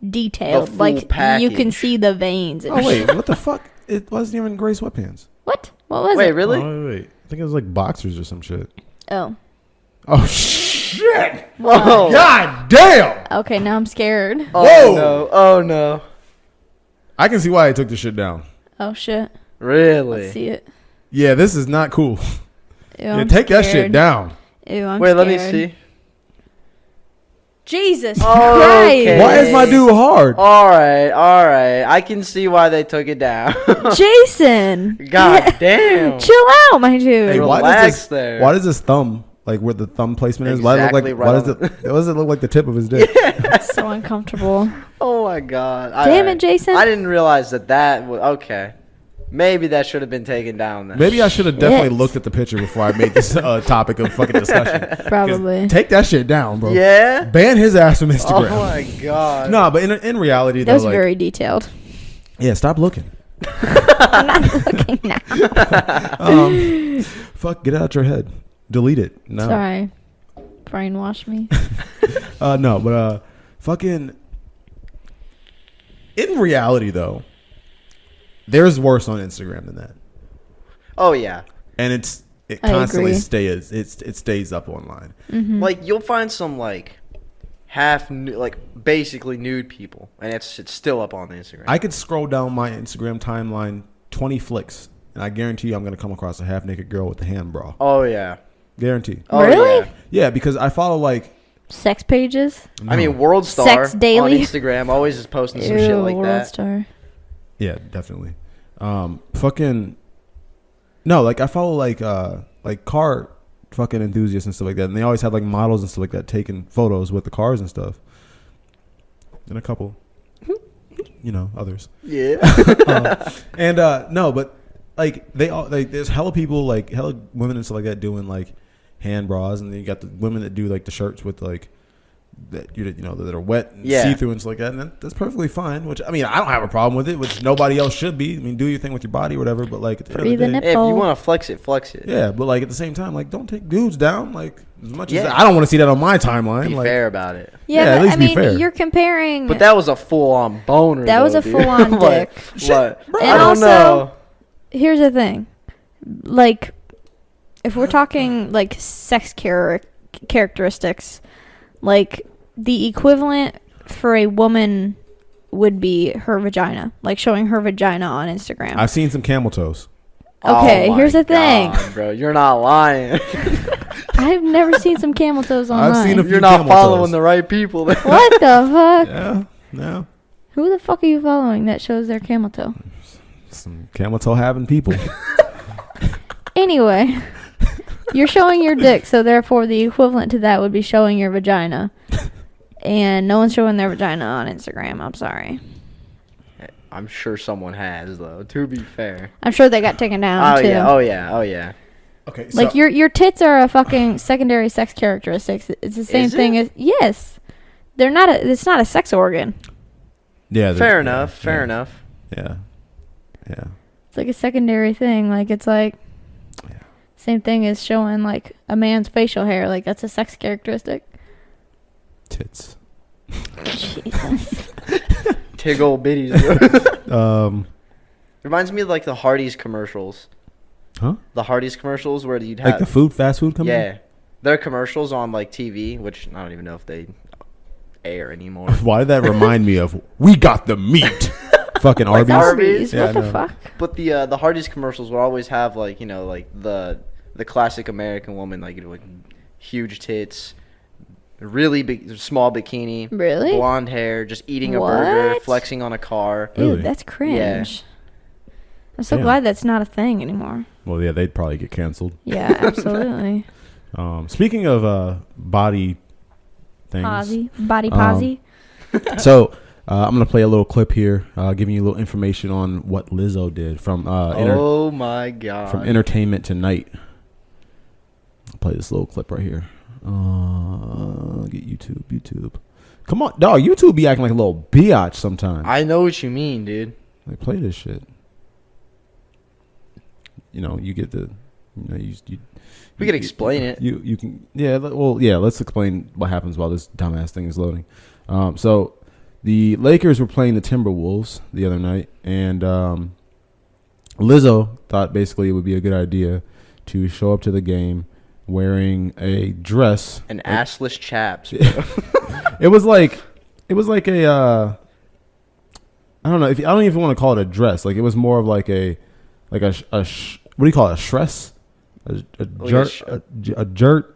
detailed. full Like you can package. see the veins. And Oh wait, what the fuck? It wasn't even gray sweatpants. What? What was wait, it? really? Oh, wait. I think it was like boxers or some shit. Oh. Oh shit! Whoa. God damn! Okay, now I'm scared. Oh Whoa. no! Oh no! I can see why I took this shit down. Oh shit. Really? Let's see it. Yeah, this is not cool. Ew, Yeah, I'm take that shit scared. down. Ew, I'm Wait, scared. let me see. Jesus Okay. Christ. Why is my dude hard? All right. I can see why they took it down. Jason. God damn. Chill out, my dude. Hey, why Relax does this, there. Why does this thumb, like where the thumb placement is, why does it look Exactly like? right Why does on it? Why does it look like the tip of his dick? It's so uncomfortable. Oh my god. Damn it, Jason. I didn't realize that was okay. Maybe that should have been taken down then. Maybe I should have definitely Shit. looked at the picture before I made this topic of fucking discussion. 'Cause Probably. Take that shit down, bro. Yeah? Ban his ass from Oh Instagram. my god. No, but in reality, That though, was like, very detailed. yeah, stop looking. I'm not looking now. Fuck, get it out your head. Delete it. No. Sorry. Brainwash me. No, but fucking. In reality, though, there's worse on Instagram than that, Oh yeah. and it I constantly agree. stays up online. Mm-hmm. Like you'll find some like like basically nude people, and it's still up on the Instagram. I could scroll down my Instagram timeline 20 flicks, and I guarantee you I'm gonna come across a half naked girl with a hand bra. Oh yeah. Guarantee. Oh, Really? yeah. Yeah, because I follow like. Sex pages? I mean, World Star Sex Daily? on Instagram always is posting some shit like World that. Star. Yeah, definitely. Fucking. No, like I follow like car fucking enthusiasts and stuff like that, and they always have like models and stuff like that taking photos with the cars and stuff. And a couple, others. Yeah. And no, but like they all like there's hella people like hella women and stuff like that doing like hand bras, and then you got the women that do like the shirts with like that that are wet and Yeah. see through and stuff like that, and that's perfectly fine. Which I mean, I don't have a problem with it, which nobody else should be. I mean, do your thing with your body, or whatever. But like at the end Free of the the day, Hey, if you nipple. want to flex it, flex it. yeah. But like at the same time, like don't take dudes down. Like as much as Yeah. I don't want to see that on my timeline. Be like, fair about it. Yeah, Yeah, at but least I be mean, fair. you're comparing. But that was a full-on boner. That was though, a dude. full-on Like, dick. what? bro. I And don't also- know. Here's the thing. Like, if we're talking like sex characteristics, like the equivalent for a woman would be her vagina, like showing her vagina on Instagram. I've seen some camel toes. Okay, Oh my here's the thing. God, bro. You're not lying. I've never seen some camel toes online. I've seen a few You're not camel following toes. the right people. Then. What the fuck? Yeah, no, Who the fuck are you following that shows their camel toe? some camel toe having people. Anyway, you're showing your dick, so therefore the equivalent to that would be showing your vagina. And no one's showing their vagina on Instagram. I'm sorry. I'm sure someone has though. To be fair. I'm sure they got taken down Oh too. yeah. Oh yeah. Oh yeah. Okay, Like your tits are a fucking secondary sex characteristic. It's the same Is thing it? as yes. They're not it's not a sex organ. yeah, Fair enough. Fair enough. Yeah, yeah. It's like a secondary thing. Like it's like same thing as showing like a man's facial hair. Like that's a sex characteristic. Tits. Jesus. Tiggle bitties. Um, Reminds me of like the Hardee's commercials. huh? The Hardee's commercials where you'd have Like the fast food company? yeah, there are commercials on like TV, which I don't even know if they air anymore. Why did that remind me of we got the meat? Fucking Arby's. Arby's? Yeah, What I the know. fuck? But the Hardee's commercials would always have like like the classic American woman like with huge tits, really big small bikini, Really? blonde hair, just eating a burger, What? flexing on a car. Ew, Really? that's cringe. I'm so Damn. glad that's not a thing anymore. Well, yeah, they'd probably get canceled. Yeah, absolutely. Speaking of body things, Posy. Body posy. so I'm gonna play a little clip here, giving you a little information on what Lizzo did from Oh my god! from Entertainment Tonight. I'll play this little clip right here. Get YouTube. Come on, dog. YouTube be acting like a little biatch sometimes. I know what you mean, dude. Like, play this shit. You get the, We could explain it. You can, yeah. Let's explain what happens while this dumbass thing is loading. So the Lakers were playing the Timberwolves the other night, and Lizzo thought basically it would be a good idea to show up to the game wearing a dress. An assless chaps. It was like a I don't know if I don't even want to call it a dress. Like it was more of like a what do you call it? A shress? A jert?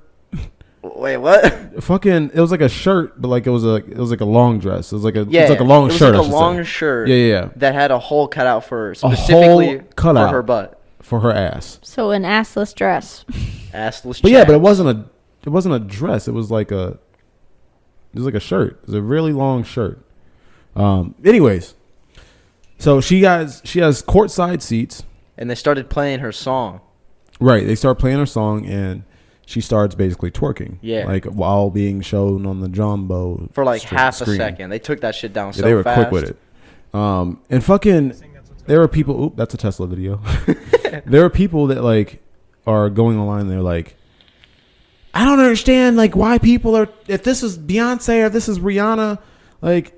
Wait, what? Fucking, it was like a shirt, but like it was like a long dress. It was like a Yeah, it's like a long it was shirt. like I a should long say. shirt. Yeah. That had a hole cut out for hole specifically cut for out. her butt. For her ass. So an assless dress. Assless. But yeah, but it chaps. wasn't a dress. It was like a shirt. It was a really long shirt. Anyways, so she has courtside seats. And they started playing her song. Right. They start playing her song and she starts basically twerking. Yeah. Like while being shown on the jumbo For like screen. half a second. They took that shit down so Yeah, they were fast. quick with it. And fucking, there are people. Oop, that's a Tesla video. There are people that like are going online. And they're like, I don't understand like why people are. If this is Beyonce or this is Rihanna, like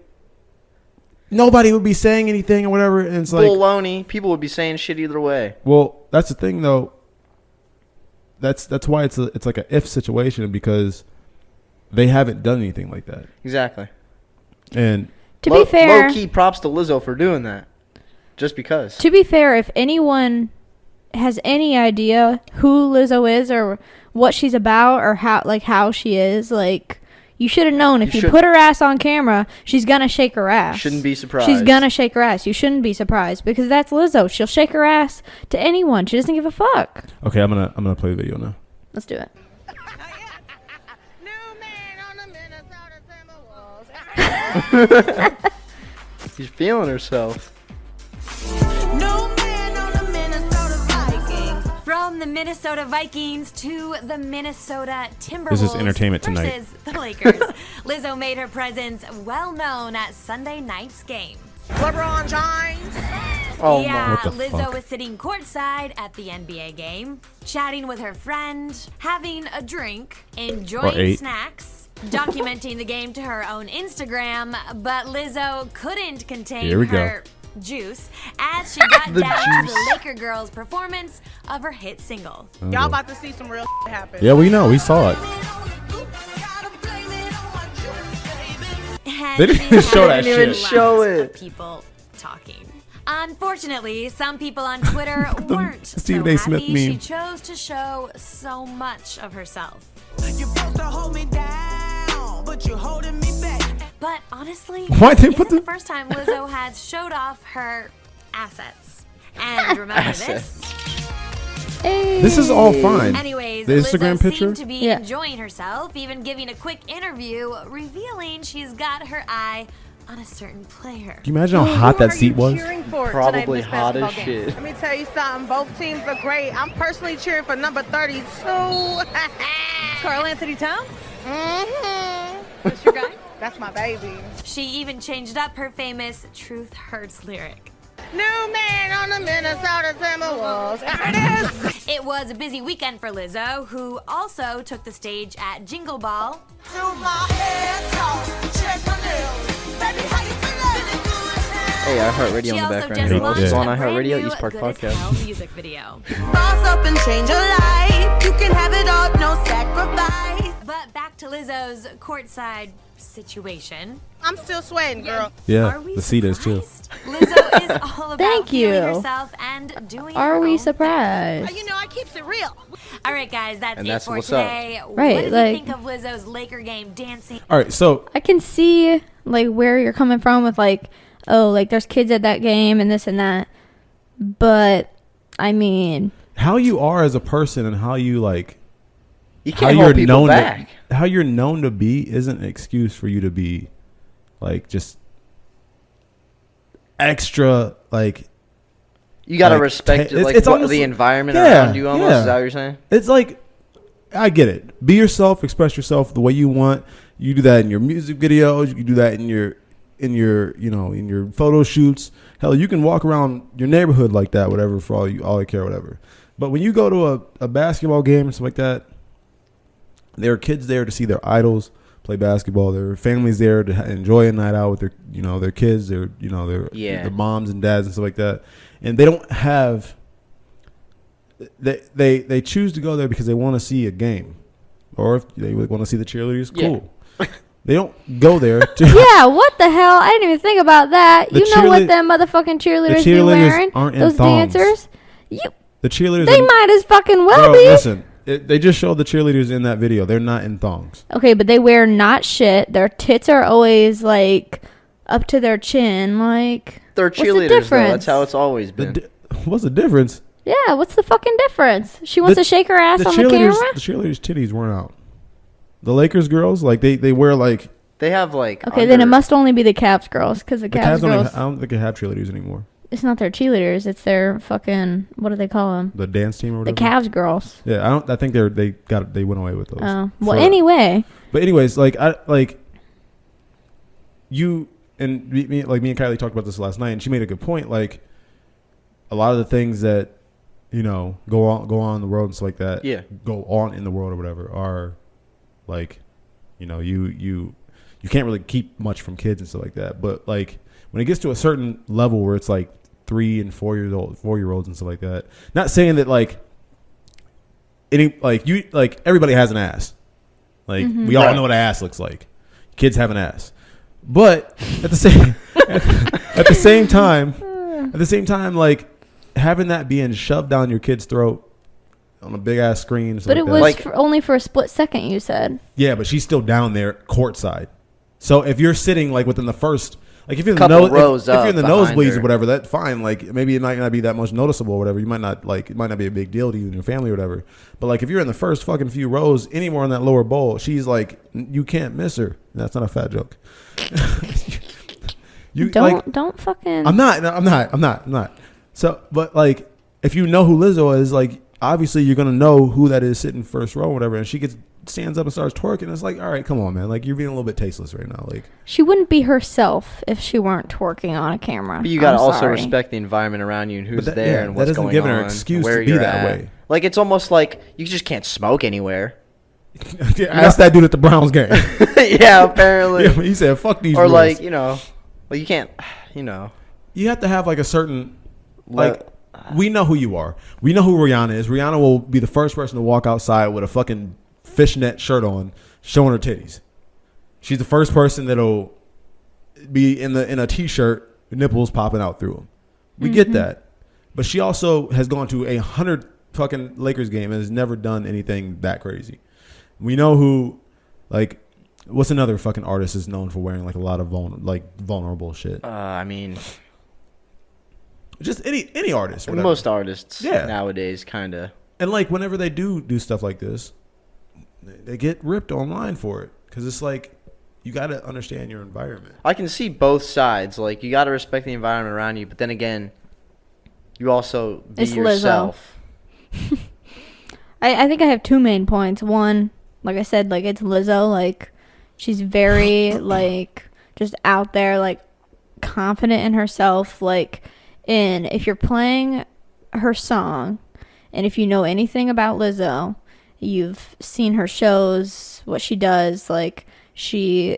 nobody would be saying anything or whatever. And it's like, Baloney. People would be saying shit either way. well, that's the thing though. That's why it's like a if situation because they haven't done anything like that. Exactly. And To be fair, Low key props to Lizzo for doing that. Just because. To be fair, if anyone has any idea who Lizzo is or what she's about or how she is, like you should have known if you should- put her ass on camera, she's gonna shake her ass. Shouldn't be surprised. She's gonna shake her ass. You shouldn't be surprised because that's Lizzo. She'll shake her ass to anyone. She doesn't give a fuck. okay, I'm gonna play the video now. Let's do it. She's feeling herself. From the Minnesota Vikings to the Minnesota Timberwolves. This is Entertainment Tonight. Versus the Lakers. Lizzo made her presence well known at Sunday night's game. LeBron James. Oh Yeah, What the Lizzo fuck? was sitting courtside at the NBA game, chatting with her friend, having a drink, enjoying eight. snacks, documenting the game to her own Instagram, but Lizzo couldn't contain Here we go. her juice as she got The down to juice. the Laker girls' performance of her hit single. Y'all about to see some real happen. Yeah, we know. We saw it. And They didn't she even show had that shit. lots Show of it. People talking. Unfortunately, some people on Twitter weren't Stephen so A. Smith happy meme. she chose to show so much of herself. You're supposed to hold me down, but you're holding me back. But honestly, Why they this put isn't the the- first time Lizzo has showed off her assets. And remember this? Hey. This is all fine. Anyways, The Instagram Lizzo picture? seemed to be Yeah. enjoying herself, even giving a quick interview, revealing she's got her eye on a certain player. Can you imagine how hot that seat was? Probably hot as shit. Let me tell you something. Both teams are great. I'm personally cheering for number 32. Carl Anthony Towns? Mm-hmm. That's your guy? That's my baby. She even changed up her famous Truth Hurts lyric. New man on the Minnesota Timberwolves. There it is. It was a busy weekend for Lizzo, who also took the stage at Jingle Ball. Do my hair talk, check my nails. Baby, how you feeling? Hey, iHeartRadio She in the also background just here. launched It's a on brand iHeartRadio, new East Park Good as Podcast. Hell music video. Boss up and change your life. You can have it all, no sacrifice. But back to Lizzo's courtside situation. I'm still sweating, girl. Yeah, Are we the seat is too. surprised? Lizzo is all about Thank feeling you. herself and doing Are her we own surprised? You know, I keeps it real. thing. All right, guys, that's And it that's for what's up. today. Right, What did like- you think of Lizzo's Laker game dancing? All right, so I can see like where you're coming from with like, oh, like there's kids at that game and this and that. But I mean, how you are as a person and how you like You how can't you're hold people known back. how you're known to be isn't an excuse for you to be like just extra like You gotta like, respect ta- it's- like it's what, almost the like- environment yeah, around you. Almost yeah. is that what you're saying? it's like I get it. Be yourself, express yourself the way you want. You do that in your music videos, you can do that in your you know, in your photo shoots. Hell, you can walk around your neighborhood like that, whatever, for all I care, whatever. But when you go to a basketball game or something like that, there are kids there to see their idols play basketball. There are families there to enjoy a night out with their, you know, their kids, their their moms and dads and stuff like that. And they don't have they choose to go there because they want to see a game, or if they want to see the cheerleaders, cool. They don't go there to yeah, what the hell? I didn't even think about that. The You know what cheerlead- them motherfucking cheerleaders, be cheerleaders wearing? aren't in Those thongs. dancers? the cheerleaders. They might as fucking well Bro, be. listen, they just showed the cheerleaders in that video. They're not in thongs. Okay, but they wear not shit. Their tits are always like up to their chin. Like, They're what's the cheerleaders, though. difference? That's how it's always been. What's the difference? Yeah, what's the fucking difference? She wants The- to shake her ass on the cheerleaders, camera. the cheerleaders' titties weren't out. The Lakers girls, like they wear like They have like. Okay, then it must only be the Cavs girls because the the Cavs Cavs don't even, girls. I don't think they have cheerleaders anymore. It's not their cheerleaders. It's their fucking, what do they call them? The dance team or The whatever. Cavs girls. Yeah, I think they went away with those. Oh, well, For- anyway. But anyways, you and me and Kylie talked about this last night, and she made a good point. Like a lot of the things that go on in the world and stuff like that. Yeah. Go on in the world or whatever are like, you can't really keep much from kids and stuff like that. But like when it gets to a certain level where it's like 3 and 4-year-olds and stuff like that. Not saying that everybody has an ass. Like we all know what an ass looks like. Kids have an ass. But at the same time, like having that being shoved down your kid's throat on a big ass screen. But it like was that. only for a split second, you said. Yeah, but she's still down there courtside. So if you're sitting like within the first, like if you're in the Couple nose, rows if you're in the up behind nosebleeds her. or whatever, that's fine. Like maybe it might not be that much noticeable or whatever. You might not it might not be a big deal to you and your family or whatever. But like if you're in the first fucking few rows, anywhere in that lower bowl, she's like, you can't miss her. That's not a fat joke. Don't fucking. I'm not. So, but like, if you know who Lizzo is, like, obviously you're gonna know who that is sitting first row or whatever. And she stands up and starts twerking. It's like, all right, come on, man. Like, you're being a little bit tasteless right now. Like, She wouldn't be herself if she weren't twerking on a camera. But you gotta I'm also sorry. respect the environment around you and who's that- there yeah, and that what's doesn't going give on. her an excuse where to be you're that at. way. Like it's almost like you just can't smoke anywhere. ask that dude at the Browns game. Yeah, apparently. Yeah, he said, "Fuck these." Or rules." like you can't. You have to have like a certain Le- we know who you are. We know who Rihanna is. Rihanna will be the first person to walk outside with a fucking fishnet shirt on, showing her titties. She's the first person that'll be in a t-shirt, nipples popping out through them. We get that, but she also has gone to 100 fucking Lakers game and has never done anything that crazy. We know who, like, what's another fucking artist is known for wearing like a lot of vulnerable shit. I mean, Just any artist. Whatever. most artists Yeah. nowadays kind of. And like whenever they do stuff like this, they get ripped online for it because it's like you got to understand your environment. I can see both sides. Like you got to respect the environment around you, but then again, you also be It's Lizzo. yourself. I think I have two main points. One, like I said, like it's Lizzo. Like she's very like just out there, like confident in herself. Like And if you're playing her song, and if you know anything about Lizzo, you've seen her shows, what she does, like she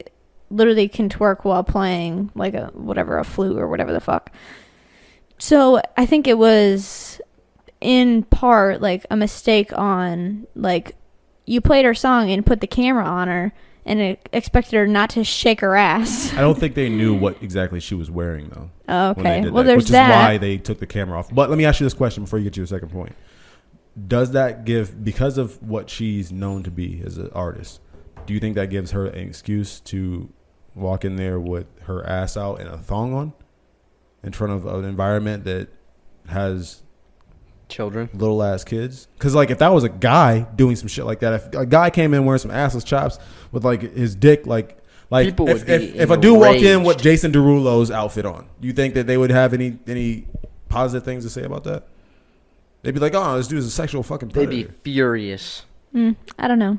literally can twerk while playing like a flute or whatever the fuck. So I think it was in part like a mistake on like you played her song and put the camera on her and expected her not to shake her ass. I don't think they knew what exactly she was wearing though. Oh, okay. Well, that, there's which that. is why they took the camera off. But let me ask you this question before you get to your second point. Does that give, because of what she's known to be as an artist, do you think that gives her an excuse to walk in there with her ass out and a thong on in front of an environment that has children, little ass kids? Because like if that was a guy doing some shit like that, if a guy came in wearing some assless chops with like his dick like people if, would be if a dude walked in enraged. with Jason Derulo's outfit on, do you think that they would have any positive things to say about that? They'd be like, oh, this dude's a sexual fucking predator. They'd be furious. I don't know.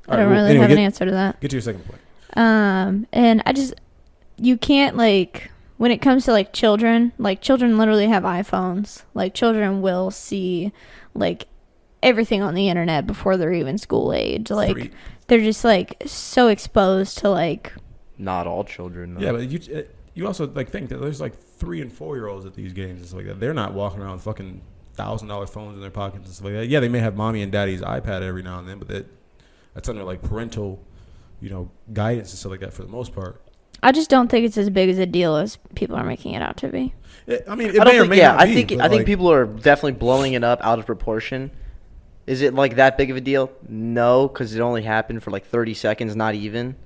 I All don't right, well, really anyway, have an answer to that. Get to your second point. And you can't like, when it comes to like children literally have iPhones. Like children will see like everything on the internet before they're even school age. Like they're just like so exposed to like. Not all children, though. Yeah, but you also like think that there's like 3 and 4 year olds at these games and stuff like that. They're not walking around with fucking $1,000 phones in their pockets and stuff like that. Yeah, they may have mommy and daddy's iPad every now and then, but that's under like parental, guidance and stuff like that for the most part. I just don't think it's as big as a deal as people are making it out to be. I mean, I think people are definitely blowing it up out of proportion. Is it like that big of a deal? No, because it only happened for like 30 seconds, not even.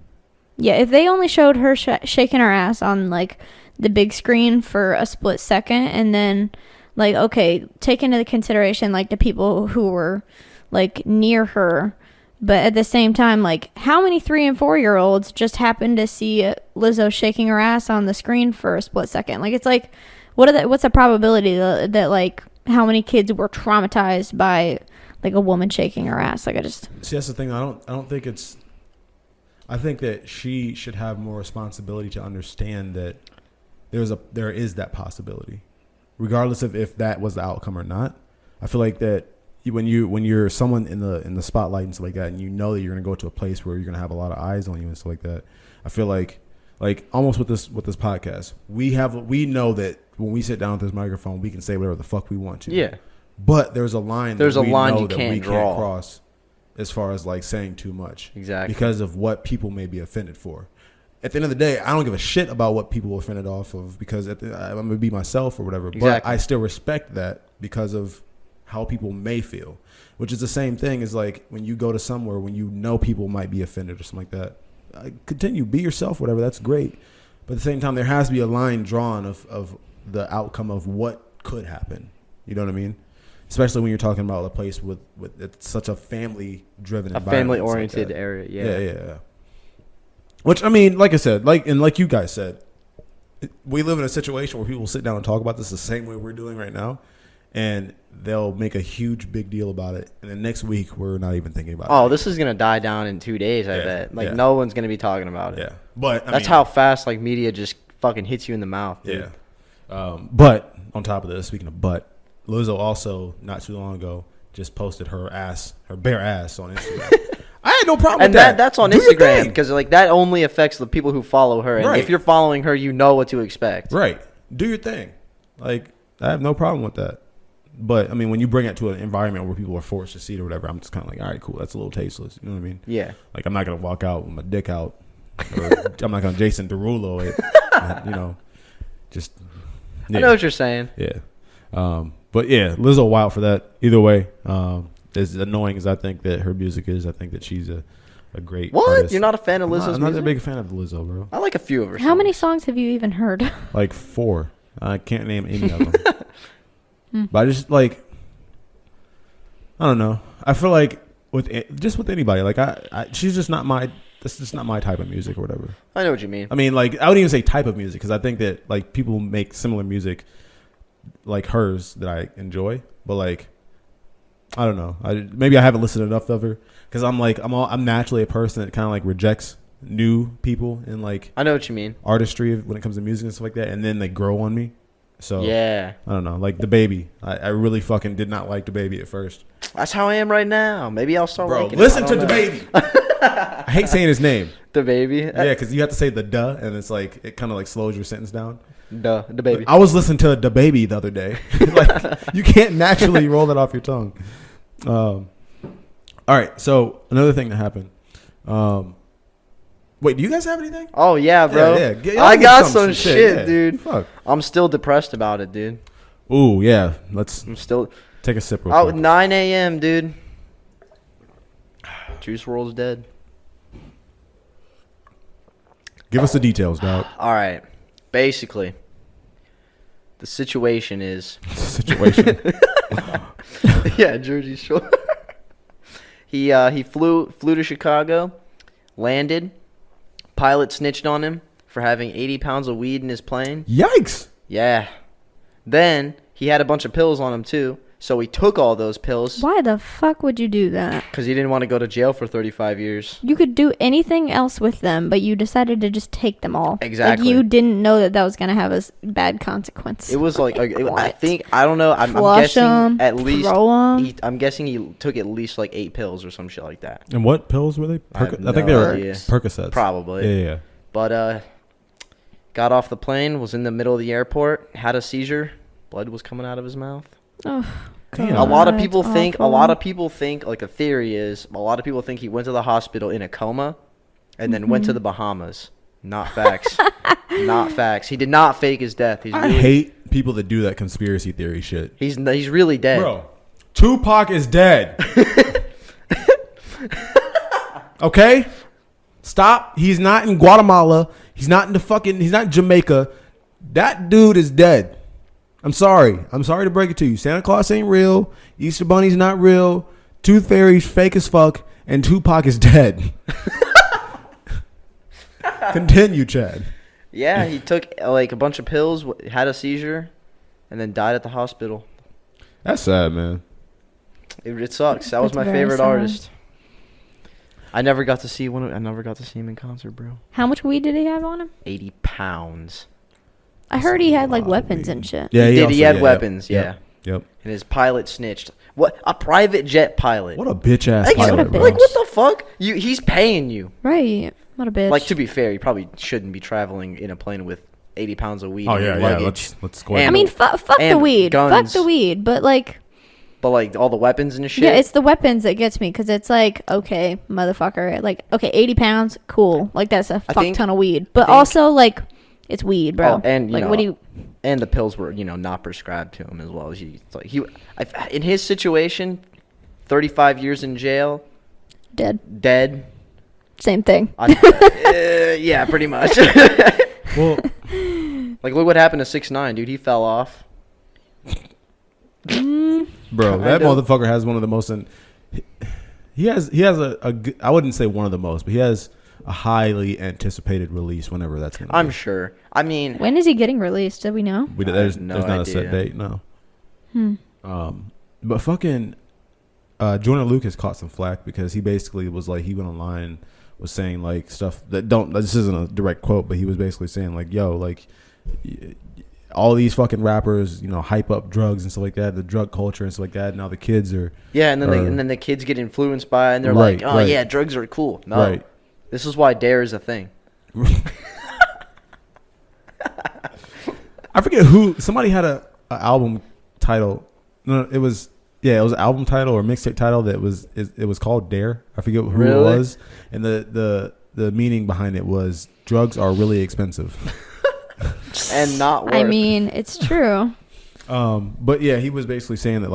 Yeah, if they only showed her shaking her ass on like the big screen for a split second, and then like, okay, take into consideration like the people who were like near her, but at the same time, like how many 3 and 4 year olds just happened to see Lizzo shaking her ass on the screen for a split second? Like it's like, what's the probability that like how many kids were traumatized by like a woman shaking her ass? Like see, that's the thing. I don't think it's. I think that she should have more responsibility to understand that there is that possibility, regardless of if that was the outcome or not. I feel like that when you're someone in the spotlight and stuff like that, and you know that you're gonna go to a place where you're gonna have a lot of eyes on you and stuff like that. I feel like almost with this podcast, we know that when we sit down with this microphone, we can say whatever the fuck we want to. Yeah. But there's a line. There's a line know you that can't we draw. can't cross. As far as like saying too much. Exactly. Because of what people may be offended for. At the end of the day, I don't give a shit about what people are offended off of because I'm going to be myself or whatever. Exactly. But I still respect that because of how people may feel. Which is the same thing as like when you go to somewhere when you know people might be offended or something like that. Continue, be yourself, whatever. That's great. But at the same time, there has to be a line drawn of the outcome of what could happen. You know what I mean? Especially when you're talking about a place with it's such a family-driven environment. A family-oriented area, yeah. Yeah. Which, I mean, like I said, like you guys said, we live in a situation where people sit down and talk about this the same way we're doing right now, and they'll make a huge big deal about it, and then next week we're not even thinking about it. Oh, this is going to die down in 2 days, I bet. Like, no one's going to be talking about it. Yeah. But that's how fast, like, media just fucking hits you in the mouth, dude. Yeah. But, on top of this, speaking of butt, Lizzo also, not too long ago, just posted her bare ass on Instagram. I had no problem with that. And that's on Instagram because like that only affects the people who follow her. And Right. if you're following her, you know what to expect. Right. Do your thing. Like, I have no problem with that. But, I mean, when you bring it to an environment where people are forced to see it or whatever, I'm just kind of like, all right, cool. That's a little tasteless. You know what I mean? Yeah. Like, I'm not going to walk out with my dick out. Or I'm not going to Jason Derulo it. Just. Yeah. I know what you're saying. Yeah. But yeah, Lizzo wild for that. Either way, as annoying as I think that her music is, I think that she's a great artist. You're not a fan of Lizzo's I'm not a music? big fan of Lizzo, bro. I like a few of her How many songs have you even heard? Like 4. I can't name any of them. But I just like, I don't know. I feel like with anybody, like she's just not my. That's just not my type of music or whatever. I know what you mean. I mean, like, I wouldn't even say type of music because I think that like people make similar music like hers that I enjoy, but like I don't know. Maybe I haven't listened enough of her because I'm naturally a person that kind of like rejects new people and like I know what you mean artistry when it comes to music and stuff like that, and then they grow on me. So Yeah. I don't know. Like the baby, I really fucking did not like the baby at first. That's how I am right now. Maybe I'll start Bro, liking listen it. to the baby. I hate saying his name. The baby. Yeah, because you have to say the duh, and it's like it kind of like slows your sentence down. The baby. I was listening to the baby the other day. Like you can't naturally roll that off your tongue. All right, so another thing that happened. Wait, do you guys have anything? Oh yeah, bro. Y'all I get got some shit, yeah. dude. Fuck. I'm still depressed about it, dude. Ooh, yeah. Let's I'm still take a sip real out quick. 9 a.m., dude. Juice WRLD's dead. Give us the details, dog. All right. Basically, the situation is Situation. yeah, Jersey Shore. He flew to Chicago, landed. Pilot snitched on him for having 80 pounds of weed in his plane. Yikes. Yeah. Then he had a bunch of pills on him too, so he took all those pills Why the fuck would you do that? because he didn't want to go to jail for 35 years. You could do anything else with them, but you decided to just take them all. Exactly. Like you didn't know that was gonna have a bad consequence. It was like I What? think I don't know. I'm Flush guessing 'em, at least throw 'em. I'm guessing he took at least like 8 pills or some shit like that. And what pills were they? I have I think no they were idea. Percocets. Probably. Yeah. But got off the plane, was in the middle of the airport, had a seizure, blood was coming out of his mouth. Oh, Damn. A lot of God, people it's think awful. like the theory is a lot of people think he went to the hospital in a coma and then went to the Bahamas. Not facts. Not facts. He did not fake his death. He's I really, hate people that do that conspiracy theory shit. he's really dead. Bro, Tupac is dead. Okay? Stop. He's not in Guatemala. He's not he's not in Jamaica. That dude is dead. I'm sorry. I'm sorry to break it to you. Santa Claus ain't real. Easter Bunny's not real. Tooth Fairy's fake as fuck. And Tupac is dead. Continue, Chad. Yeah, he took like a bunch of pills, had a seizure, and then died at the hospital. That's sad, man. It sucks. That was That's my very favorite sad. artist. I never got to see I never got to see him in concert, bro. How much weed did he have on him? 80 pounds. I heard he had like lot of weapons weed. and shit. Yeah, He did. also- He had yeah, weapons. Yep. Yeah. Yep. And his pilot snitched. What? A private jet pilot. What a bitch ass Like, pilot, what a bro. like what the fuck? He's paying you. Right. What a bitch. Like, to be fair, you probably shouldn't be traveling in a plane with 80 pounds of weed Oh in yeah, your yeah. luggage. Let's go ahead. I And- mean, fuck the and weed. guns. Fuck the weed. But like, But like all the weapons and shit. yeah, it's the weapons that gets me because it's like, okay, motherfucker, like, okay, 80 pounds, cool. Like that's a fuck think- ton of weed. But think- also like, it's weed, bro. Oh, and, you like, know, what do you? and the pills were, not prescribed to him as well. In his situation, 35 years in jail, dead. Same thing. Yeah, pretty much. Well, Like, look what happened to 6ix9ine, dude. He fell off. bro, that motherfucker has one of the most. He has a good- I wouldn't say one of the most, but he has a highly anticipated release whenever that's gonna. I'm be. sure. I mean, When is he getting released? Do we know? There's no not a set idea. date, no. But fucking Jordan Lucas caught some flack because he basically was like, he went online, was saying like stuff that this isn't a direct quote, but he was basically saying like, yo, like all these fucking rappers, hype up drugs and stuff like that, the drug culture and stuff like that. Now the kids are yeah, and then the kids get influenced by it, and they're like, oh, Right. yeah, drugs are cool. No. Right. This is why Dare is a thing. I forget who. Somebody had a album title. No, it was an album title or mixtape title that it was called Dare. I forget who Really? it was, and the meaning behind it was drugs are really expensive. And not work. I mean, it's true. But yeah, he was basically saying that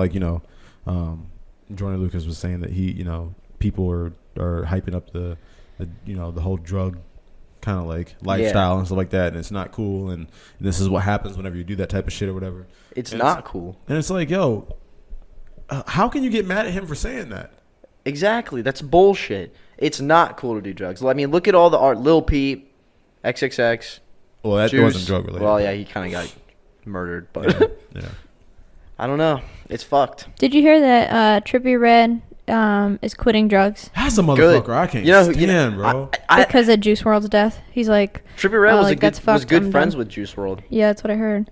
Jordan Lucas was saying that he people are hyping up the whole drug kind of like lifestyle and stuff like that, and it's not cool, and this is what happens whenever you do that type of shit or whatever. It's And not cool. And it's like, yo, how can you get mad at him for saying that? Exactly. That's bullshit. It's not cool to do drugs. I mean, look at all the art. Lil Peep, XXX. Well, that Juice. wasn't drug related. Well, yeah, he kind of got murdered, but Yeah. I don't know. It's fucked. Did you hear that Trippie Redd is quitting drugs That's a Good. motherfucker I can't You know, stand, bro. because of Juice WRLD's death? He's like, Trippie Redd Oh, was like, that's was fucked, good I'm friends done. with Juice WRLD. yeah, that's what I heard.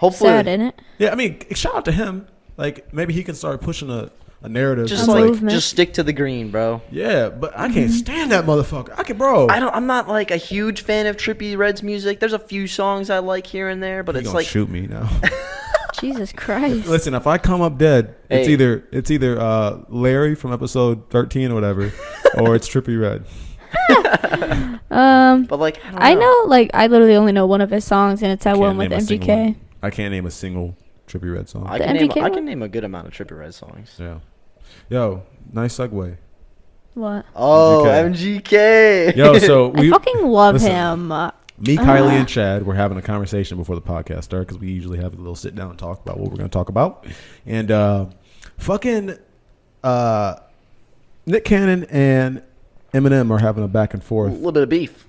Hopefully, Sad, isn't it? Yeah, I mean, shout out to him. Like maybe he can start pushing a narrative. just A like movement. just stick to the green, bro. yeah, but I can't stand that motherfucker. Bro. I'm not like a huge fan of Trippie Redd's music. There's a few songs I like here and there, but He it's gonna like shoot me now. Jesus Christ. Listen, if I come up dead, it's Hey. either Larry from episode 13 or whatever, or it's Trippie Redd. but like I know, like, I literally only know one of his songs, and it's that one with name a single MGK. one. I can't name a single Trippie Redd song. I The can name MGK I can one? name a good amount of Trippie Redd songs. Yeah. Yo, nice segue. What? Oh, MGK. MGK. Yo, so I we, fucking love listen. him. me, Kylie, and Chad were having a conversation before the podcast started because we usually have a little sit down and talk about what we're going to talk about. And fucking Nick Cannon and Eminem are having a back and A forth little bit of beef.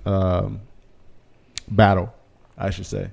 battle, I should say.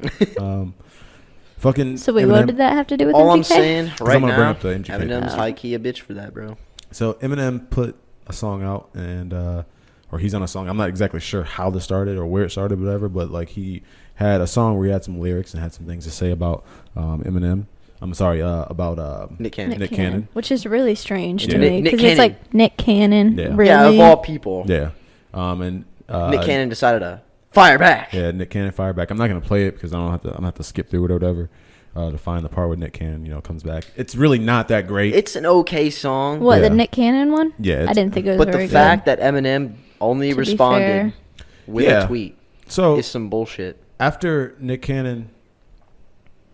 Fucking So wait, Eminem, what did that have to do with All MGK? I'm saying right I'm gonna bring now, up the MGK Eminem's thing. high key a bitch for that, bro. So Eminem put a song out, and or he's on a song. I'm not exactly sure how this started or where it started, whatever. But like he had a song where he had some lyrics and had some things to say about Eminem. I'm sorry, about Nick Cannon. Nick Cannon. Which is really strange to Yeah. me Nick because it's Cannon. like Nick Cannon. Yeah. Really? Yeah, of all people, Yeah, and Nick Cannon decided to fire back. Yeah, Nick Cannon fire back. I'm not gonna play it because I don't have to. I'm gonna have to skip through it or whatever to find the part where Nick Cannon, comes back. It's really not that great. It's an okay song, What, Yeah. the Nick Cannon one? Yeah, I it's- didn't think it was but very the fact that Eminem only To be responded fair. with Yeah. a tweet so is some bullshit. after Nick Cannon.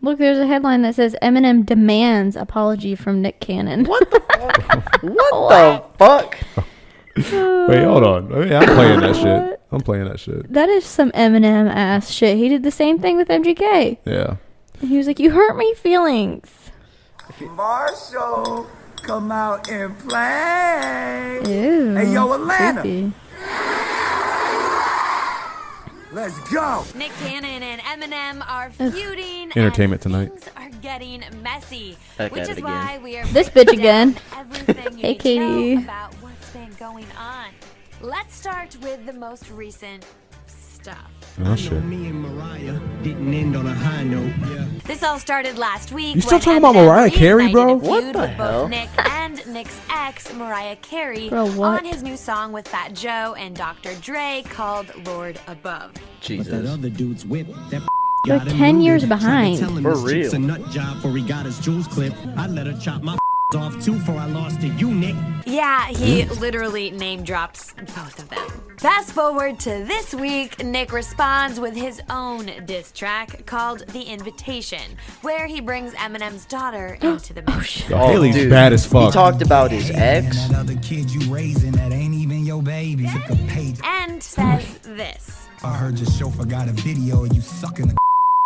good. Look, there's a headline that says Eminem demands apology from Nick Cannon. What the fuck? What the fuck? Wait, hold on. I'm playing that shit. I'm playing that shit. That is some Eminem ass shit. He did the same thing with MGK. Yeah. And he was like, "You hurt my feelings." Marshall, come out and play. Ew. Hey, yo, Atlanta. creepy. Let's go. Nick Cannon and Eminem are feuding. Entertainment and tonight. Things are getting messy, Back which at is it why again. we are This breaking bitch again. down everything you Hey, need to know Katie. about what's been going on. Let's start with the most recent stuff. Oh shit. Me and Mariah didn't end on a high note. Yeah. This all started last week. You still when talking about Eminem Mariah Carey, bro? reignited a What feud the with hell? both Nick and Nick's ex, Mariah Carey, Bro, what? on his new song with Fat Joe and Dr. Dre called Lord Above. But that Jesus. other dude's whip, that Like got him 10 years rooted. Tried to behind. tell him For this chick's real. a nut job before he got his jewels clipped. I let her chop my off too before I lost to you, Nick. Yeah, he literally name drops both of them. Fast forward to this week, Nick responds with his own diss track called The Invitation, where he brings Eminem's daughter into the mix. Yo, Haley's dude. bad as He fuck. talked about his ex. That other kid you raising that ain't even your baby. Took a page. And says this. I heard your chauffeur got a video of you sucking the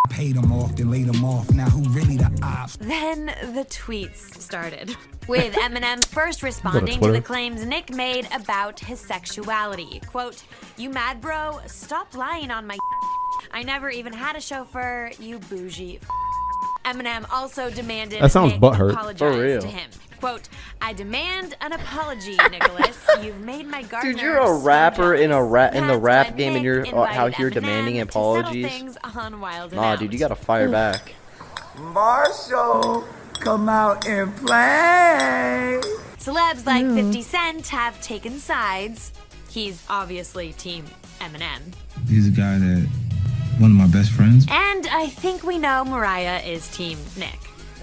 paid him off, then laid him off. Now who really the ops? Then the tweets started, with Eminem first responding to Twitter. the claims Nick made about his sexuality. Quote, "You mad, bro? Stop lying on my I never even had a chauffeur, you bougie Eminem also demanded That sounds Nick butthurt. apologize For real. to him. Quote, "I demand an apology, Nicholas. You've made my gardener Dude, you're a so rapper in a jealous." in the That's rap when game, and Nick you're invited out here Eminem demanding to settle apologies. things on Wild 'N Nah, Out. dude, you gotta fire back. Marshall, come out and play. Celebs like 50 Cent have taken sides. He's obviously Team Eminem. He's a guy that one of my best friends. And I think we know Mariah is Team Nick.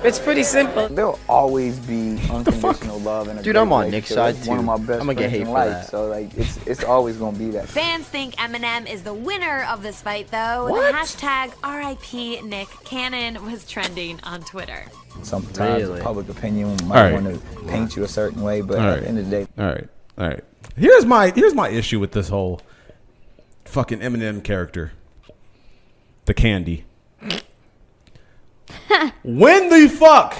It's pretty simple. There'll always be unconditional love and a Dude, great I'm on Nick's relationship. side, It's one of too. my best I'ma get friends hate in for life, that. so like it's always gonna be that. Fans think Eminem is the winner of this fight, though. What? The hashtag RIP Nick Cannon was trending on Twitter. Sometimes Really? public opinion All might right. want to paint you a certain way, but All at right. the end of the day, All right. Here's my issue with this whole fucking Eminem character. The candy. When the fuck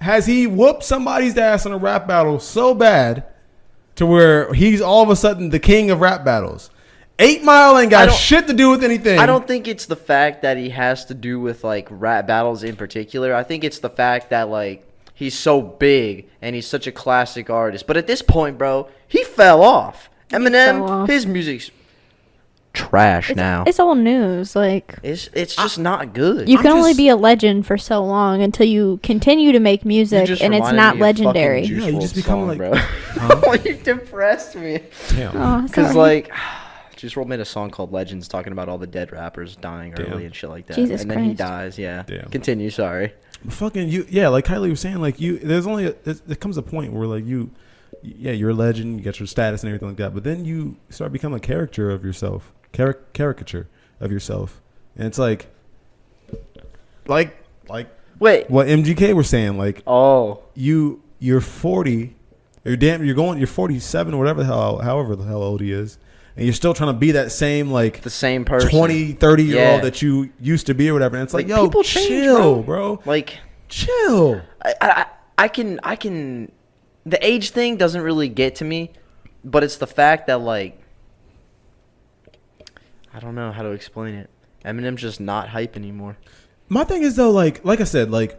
has he whooped somebody's ass in a rap battle so bad to where he's all of a sudden the king of rap battles? 8 Mile ain't I got don't- shit to do with anything. I don't think it's the fact that he has to do with like rap battles in particular. I think it's the fact that like he's so big and he's such a classic artist. But at this point, bro, he fell off. fell Eminem, off. his music's trash now. It's old news. Like It's just not good. you can only be a legend for so long until you continue to make music, just and it's reminded not me of fucking legendary. Juice Yeah, you WRLD just become song, like- bro. Huh? You depressed me. Damn. Oh, Because sorry. like, Juice WRLD made a song called Legends talking about all the dead rappers dying Damn. early and shit like that. Jesus and then he Christ. dies. Yeah. Damn. Continue. Sorry. Fucking you, yeah. Like Kylie was saying, like there's only there comes a point where like you're a legend, you get your status and everything like that, but then you start becoming a character of yourself, caricature of yourself, and it's like Wait. what MGK were saying, like Oh. you're 40, you're 47 or whatever the hell, however the hell old he is, and you're still trying to be that same like The same person. 20, 30 year Yeah. old that you used to be or whatever, and it's like, yo, people change, chill, bro. Like, Chill. I can. The age thing doesn't really get to me, but it's the fact that like, I don't know how to explain it. Eminem's just not hype anymore. My thing is though, like I said, like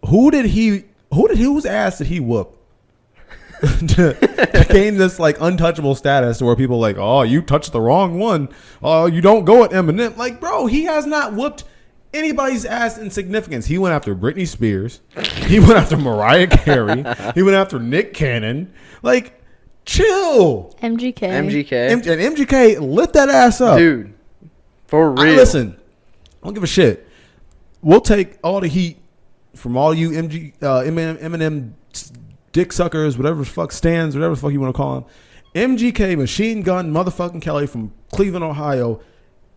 whose ass did he whoop to gain this like untouchable status where people are like, oh, you touched the wrong one. Oh, you don't go at Eminem. Like, bro, he has not whooped anybody's ass in significance. He went after Britney Spears. He went after Mariah Carey. He went after Nick Cannon. Like, chill. MGK. And MGK lit that ass up. Dude, for real. Listen, I don't give a shit. We'll take all the heat from all you Eminem dick suckers, whatever the fuck stands, whatever the fuck you want to call them. MGK, Machine Gun motherfucking Kelly from Cleveland, Ohio,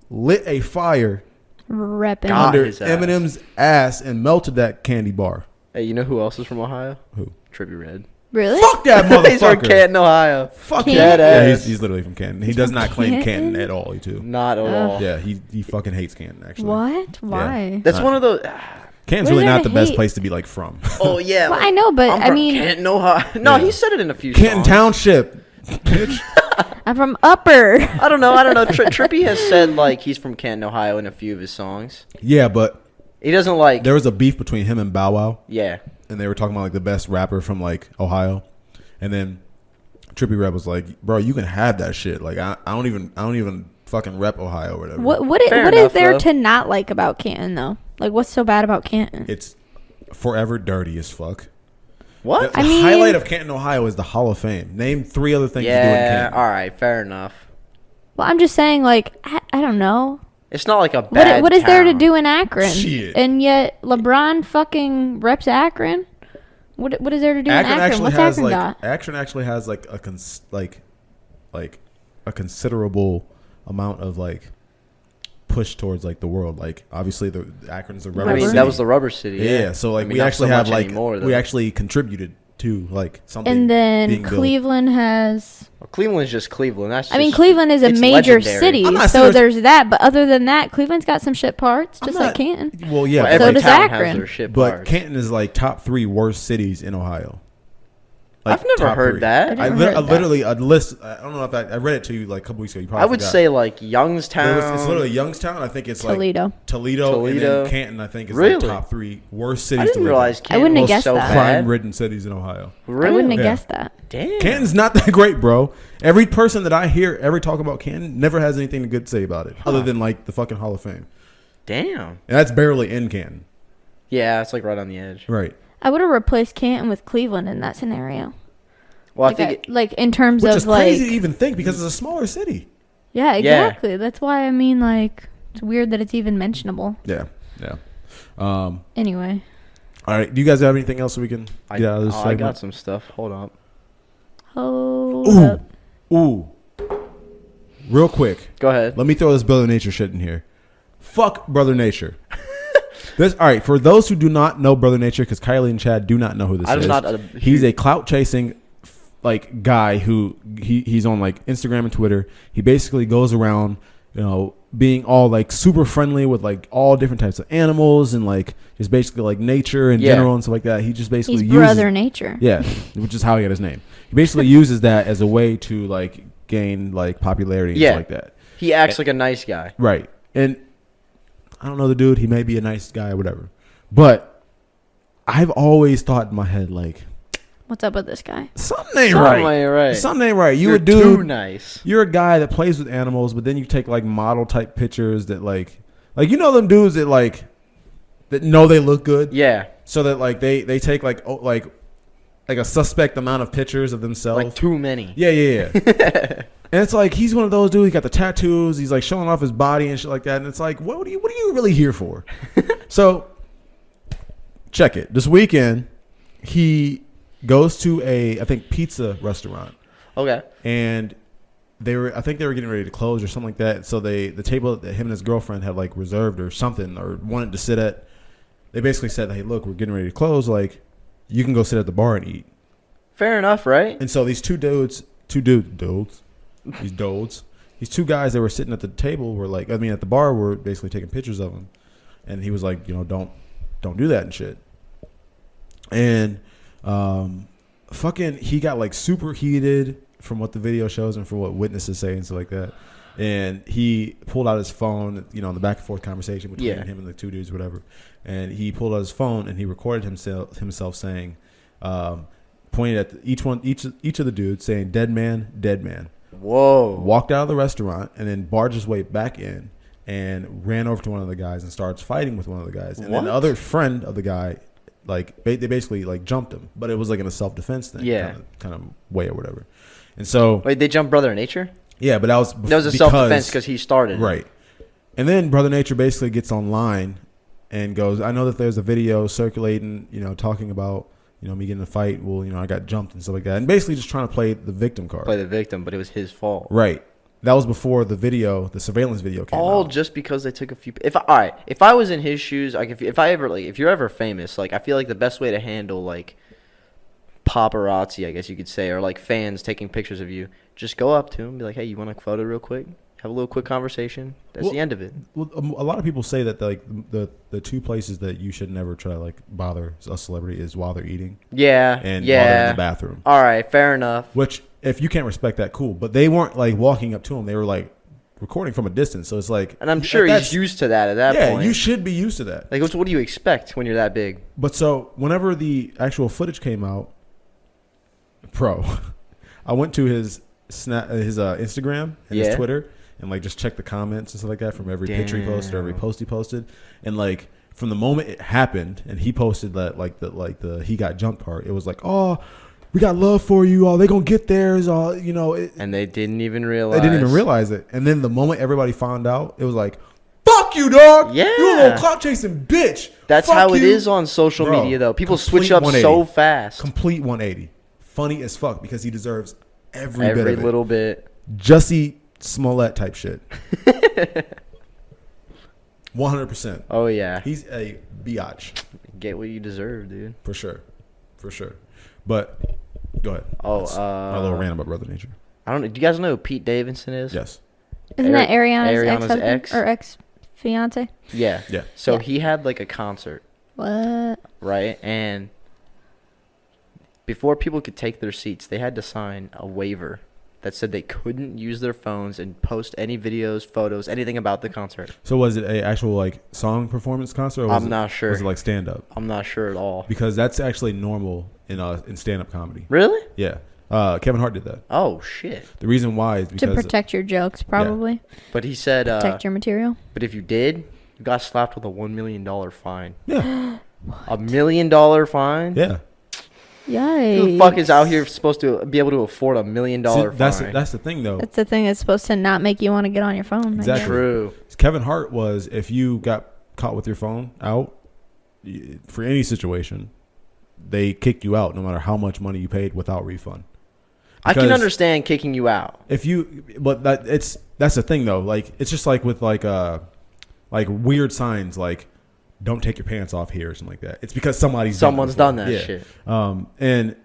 lit a fire Reppin'. under his ass. Eminem's ass and melted that candy bar. Hey, you know who else is from Ohio? Who? Trippie Redd. Really? Fuck that motherfucker. He's from Canton, Ohio. Fuck Canton? that Dead ass. ass. He's literally from Canton. He does not claim Canton? Canton at all, too. Not at all. Yeah, he fucking hates Canton, actually. What? Why? That's one of those. Canton's What really is there not to the best hate? place to be, like, from. Oh yeah. Well, I know, but I'm I from mean, Canton, Ohio. No, Yeah. he said it in a few Canton songs. Township. Bitch. I'm from Upper. I don't know. Trippie has said like he's from Canton, Ohio in a few of his songs. Yeah, but He doesn't like. there was a beef between him and Bow Wow, Yeah. and they were talking about like the best rapper from like Ohio, and then Trippie Redd was like, "Bro, you can have that shit. Like, I don't even fucking rep Ohio or whatever." What is enough, there though. to not like about Canton though? Like, what's so bad about Canton? It's forever dirty as fuck. What? The I mean- highlight of Canton, Ohio, is the Hall of Fame. Name 3 other things you do in Yeah. Canton. All right. Fair enough. Well, I'm just saying, like, I don't know. It's not like a bad. What is there to town. do in Akron? Shit. And yet LeBron fucking reps Akron. What is there to do in Akron? actually What's has Akron like got? Akron actually has like a considerable amount of like push towards like the world. Like obviously the Akron's the rubber I mean, city. that was the rubber city. Yeah, so like I mean, we not actually so have much like anymore, though. we actually contributed to like something. And then being built. Cleveland has. Well, Cleveland's just Cleveland. That's. I mean, just- Cleveland is a it's major legendary. city, I'm not so serious. there's that. But other than that, Cleveland's got some shit parts, I'm just not- like Canton. Well, yeah, Well, but, So every does town Akron. has their shit but parts. Canton is like top 3 worst cities in Ohio. Like, I've never top heard 3. that. I never heard that. literally a list. I don't know if I read it to you like a couple weeks ago. You probably I would forgot. say like Youngstown. It's literally Youngstown. I think it's Toledo. like Toledo, and Toledo. then Canton. I think is Really? like top 3 worst cities I to didn't live realize in. Canton wouldn't have was guessed so that. bad. Crime-ridden cities in Ohio. Really? I wouldn't have Yeah. guessed that. Damn. Canton's not that great, bro. Every person that I hear ever talk about Canton never has anything good to say about it, other than like the fucking Hall of Fame, Damn. and that's barely in Canton. Yeah, it's like right on the edge. Right. I would have replaced Canton with Cleveland in that scenario. Well, Like, I think. like in terms Which of is like, crazy to even think because it's a smaller city. yeah, exactly. That's why I mean, like, it's weird that it's even mentionable. Yeah. Yeah. Anyway, All right. Do you guys have anything else so we can I, get out of this I segment? got some stuff. Hold up. hold Ooh. up. Ooh. Real quick. Go ahead. Let me throw this Brother Nature shit in here. Fuck Brother Nature. All right, for those who do not know Brother Nature, because Kylie and Chad do not know who this I'm is. not a He's huge- a clout chasing like guy who he's on like Instagram and Twitter. He basically goes around, you know, being all like super friendly with like all different types of animals and like just basically like nature in Yeah. general and stuff like that. He just basically He's uses Brother Nature. yeah, which is how he got his name. He basically uses that as a way to like gain like popularity and Yeah. stuff like that. He acts like a nice guy. Right. And I don't know the dude. He may be a nice guy or whatever. But I've always thought in my head, like, What's up with this guy? Something ain't right. Something ain't right. You're a dude. too nice. You're a guy that plays with animals, but then you take like model type pictures that like you know them dudes that like that know they look good. Yeah. So that like they take like a suspect amount of pictures of themselves. Like too many. Yeah. And it's like he's one of those dudes. He got the tattoos. He's like showing off his body and shit like that. And it's like, what are you really here for? So check it. This weekend, he goes to I think pizza restaurant. Okay. And I think they were getting ready to close or something like that. So the table that him and his girlfriend had like reserved or something or wanted to sit at, they basically said, hey, look, we're getting ready to close. Like, you can go sit at the bar and eat. Fair enough, right? And so these these two guys that were sitting at the table were like, at the bar were basically taking pictures of him. And he was like, don't do that and shit. And he got like super heated from what the video shows and from what witnesses say and stuff like that. And he pulled out his phone, in the back and forth conversation between him and the two dudes, whatever. And he pulled out his phone and he recorded himself saying, pointed at each of the dudes saying, "Dead man, dead man." Whoa! Walked out of the restaurant and then barged his way back in and ran over to one of the guys and starts fighting with one of the guys. And then the other friend of the guy, like they basically like jumped him, but it was like in a self-defense thing, kind of way or whatever. And so wait, they jumped Brother Nature? Yeah, but that was a self-defense because he started. Right. And then Brother Nature basically gets online and goes, I know that there's a video circulating, talking about, me getting in a fight. Well, I got jumped and stuff like that. And basically just trying to play the victim card. Play the victim, but it was his fault. Right. That was before the surveillance video came out. All just because they took a few. If I was in his shoes, like if you're ever famous, like I feel like the best way to handle like paparazzi, I guess you could say, or like fans taking pictures of you, just go up to him and be like, hey, you want a photo real quick? Have a little quick conversation. That's the end of it. Well, a lot of people say that like the two places that you should never try to like bother a celebrity is while they're eating. Yeah. And while they're in the bathroom. All right, fair enough. Which if you can't respect that, cool. But they weren't like walking up to him. They were like recording from a distance. So it's like, and I'm sure he's used to that at that point. Yeah, you should be used to that. Like, what do you expect when you're that big? But so whenever the actual footage came out, I went to his Instagram and his Twitter and like just checked the comments and stuff like that from every picture he posted or every post he posted. And like from the moment it happened and he posted that the he got jumped part, it was like, oh, we got love for you. Oh, they gonna get theirs. All and they didn't even realize. They didn't even realize it. And then the moment everybody found out, it was like, fuck you, dog. Yeah, you a little clout chasing bitch. That's fuck how it you. is on social media, though. People switch up so fast. Complete 180. Funny as fuck because he deserves every bit of it. Little bit. Jussie Smollett type shit. 100%. Oh yeah, he's a biatch. Get what you deserve, dude. For sure. But go ahead. Oh, my little rant about Brother Nature. I don't know. Do you guys know who Pete Davidson is? Yes. Isn't that Ariana's ex or ex-fiance? Yeah. So he had like a concert. What? Right, and before people could take their seats, they had to sign a waiver that said they couldn't use their phones and post any videos, photos, anything about the concert. So was it a actual like song performance concert? Or I'm not sure. Was it like stand up? I'm not sure at all. Because that's actually normal in stand up comedy. Really? Yeah. Kevin Hart did that. Oh shit. The reason why is because to protect your jokes, probably. Yeah. But he said protect your material. But if you did, you got slapped with a $1 million fine. Yeah. $1 million fine? Yeah. Yikes. Who the fuck is out here supposed to be able to afford $1 million fine? That's the thing, though. That's the thing that's supposed to not make you want to get on your phone. Exactly. True. Kevin Hart was, if you got caught with your phone out for any situation, they kick you out no matter how much money you paid without refund. Because I can understand kicking you out. But that's the thing though. Like it's just like with like weird signs like don't take your pants off here or something like that. It's because someone's done that shit. And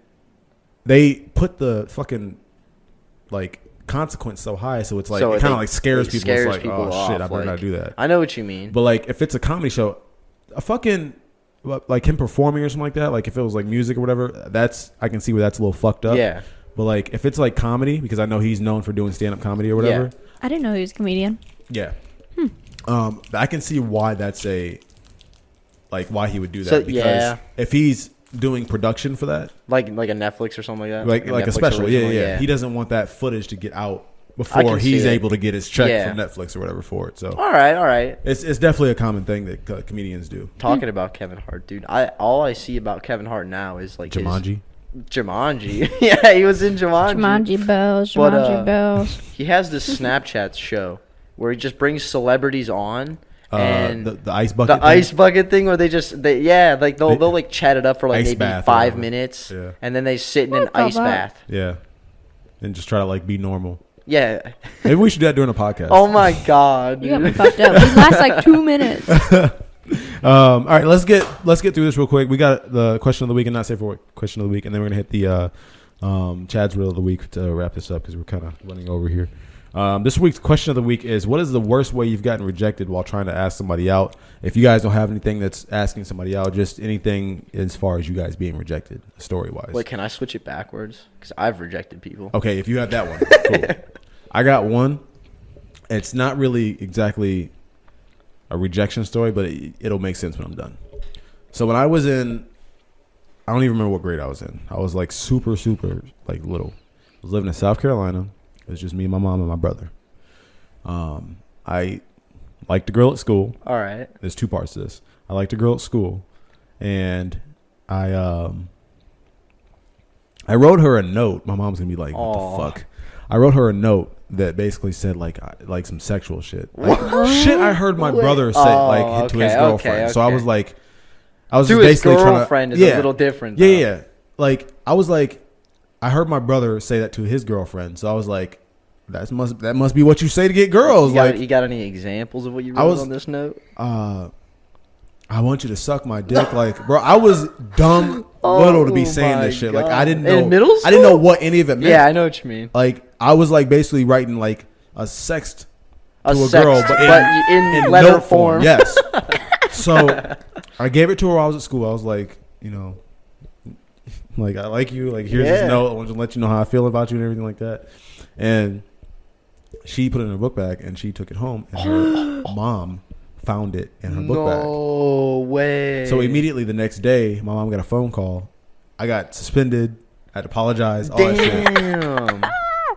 they put the fucking like consequence so high, so it's like it kind of like scares people. It's like, oh shit, I better not do that. I know what you mean. But like if it's a comedy show, a fucking like him performing or something like that, like if it was like music or whatever, I can see where that's a little fucked up. Yeah. But like if it's like comedy, because I know he's known for doing stand up comedy or whatever. Yeah. I didn't know he was a comedian. Yeah. I can see why that's why he would do that, because if he's doing production for that, like a Netflix or something like that. like a Netflix special. original, Yeah. He doesn't want that footage to get out I before can see he's it. able to get his check Yeah. from Netflix or whatever for it. So All right. it's definitely a common thing that comedians do. Talking about Kevin Hart, dude. All I see about Kevin Hart now is like Jumanji. Jumanji. Yeah, he was in Jumanji. Jumanji bells, But, Jumanji bells. He has this Snapchat show where he just brings celebrities on. And the ice bucket. the ice bucket thing where they'll like chat it up for like Ice maybe bath or 5 whatever. minutes, Yeah. and then they sit in an What ice about- bath. Yeah, and just try to like be normal. Yeah. Maybe we should do that during a podcast. Oh my god. You got dude. me fucked up. We last like 2 minutes. All right, let's get through this real quick. We got the question of the week and not safe for work question of the week, and then we're gonna hit the Chad's riddle of the week to wrap this up because we're kind of running over here. This week's question of the week is: what is the worst way you've gotten rejected while trying to ask somebody out? If you guys don't have anything that's asking somebody out, just anything as far as you guys being rejected, story wise. Wait, can I switch it backwards? Because I've rejected people. Okay, if you have that one, cool. I got one. It's not really exactly a rejection story, but it'll make sense when I'm done. So when I was in, I don't even remember what grade I was in. I was like super like little. I was living in South Carolina. It was just me, my mom, and my brother. I liked a girl at school. All right. There's two parts to this. I liked a girl at school, and I wrote her a note. My mom's gonna be like, "What the fuck?" I wrote her a note that basically said like some sexual shit. Like, shit I heard my brother say to his girlfriend. So I was like, I was to just his basically girlfriend trying to, is a little different. Yeah. Like I was like, I heard my brother say that to his girlfriend. So I was like, that must be what you say to get girls. You got any examples of what you wrote on this note? I want you to suck my dick. Like, bro, I was dumb little to be saying this shit. Like, I didn't know. In middle school? I didn't know what any of it meant. Yeah, I know what you mean. Like, I was like basically writing like a sext to a sext, girl, but in letter note form. Yes. So I gave it to her while I was at school. I was like, like I like you. Like here's this note. I want to let you know how I feel about you and everything like that. And she put it in her book bag and she took it home. And her mom found it in her book bag. No way. So immediately the next day, my mom got a phone call. I got suspended. I had to apologize. All that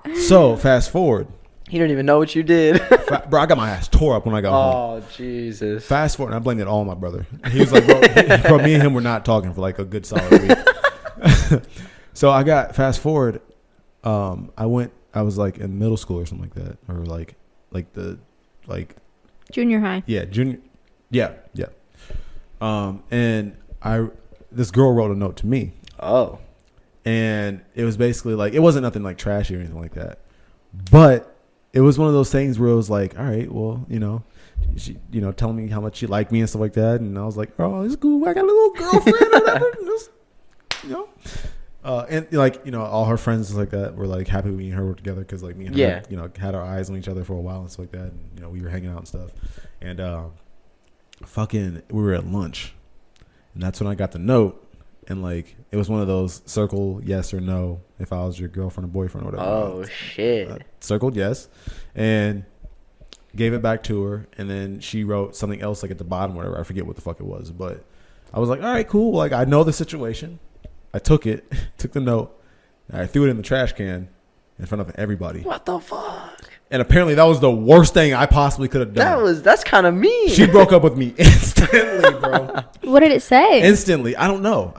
shit. So fast forward. He didn't even know what you did. Bro, I got my ass tore up when I got home. Oh, Jesus. Fast forward, and I blamed it all on my brother. He was like, bro, me and him were not talking for like a good solid week. So I got fast forward. I was like in middle school or something like that, or like Junior high. Yeah, junior. Yeah. And this girl wrote a note to me. Oh. And it was basically like, it wasn't nothing like trashy or anything like that, but it was one of those things where it was like, all right, well, she, telling me how much she liked me and stuff like that. And I was like, oh, it's cool. I got a little girlfriend or whatever. And like, all her friends like that were like happy we and her were together. Cause like me and her, had our eyes on each other for a while and stuff like that. And, we were hanging out and stuff. And, we were at lunch and that's when I got the note. And like, it was one of those circle yes or no if I was your girlfriend or boyfriend or whatever. Oh, shit. Circled yes. And gave it back to her. And then she wrote something else like at the bottom, whatever. I forget what the fuck it was. But I was like, all right, cool. Like, I know the situation. I took it, took the note, and I threw it in the trash can in front of everybody. What the fuck? And apparently that was the worst thing I possibly could have done. That's kind of mean. She broke up with me instantly, bro. What did it say? Instantly. I don't know.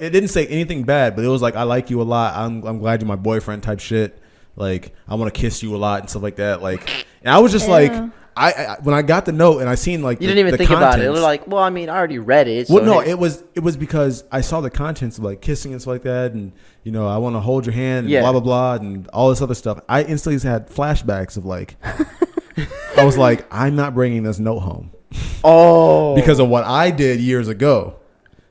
It didn't say anything bad, but it was like, I like you a lot. I'm glad you're my boyfriend type shit. Like, I want to kiss you a lot and stuff like that. Like, and I was just like, I when I got the note and I seen like, you didn't even think about it. It was like, well, I mean, I already read it. So well, no, it was because I saw the contents of like kissing and stuff like that, and I want to hold your hand, and blah blah blah, and all this other stuff. I instantly had flashbacks of like, I was like, I'm not bringing this note home. Oh, because of what I did years ago.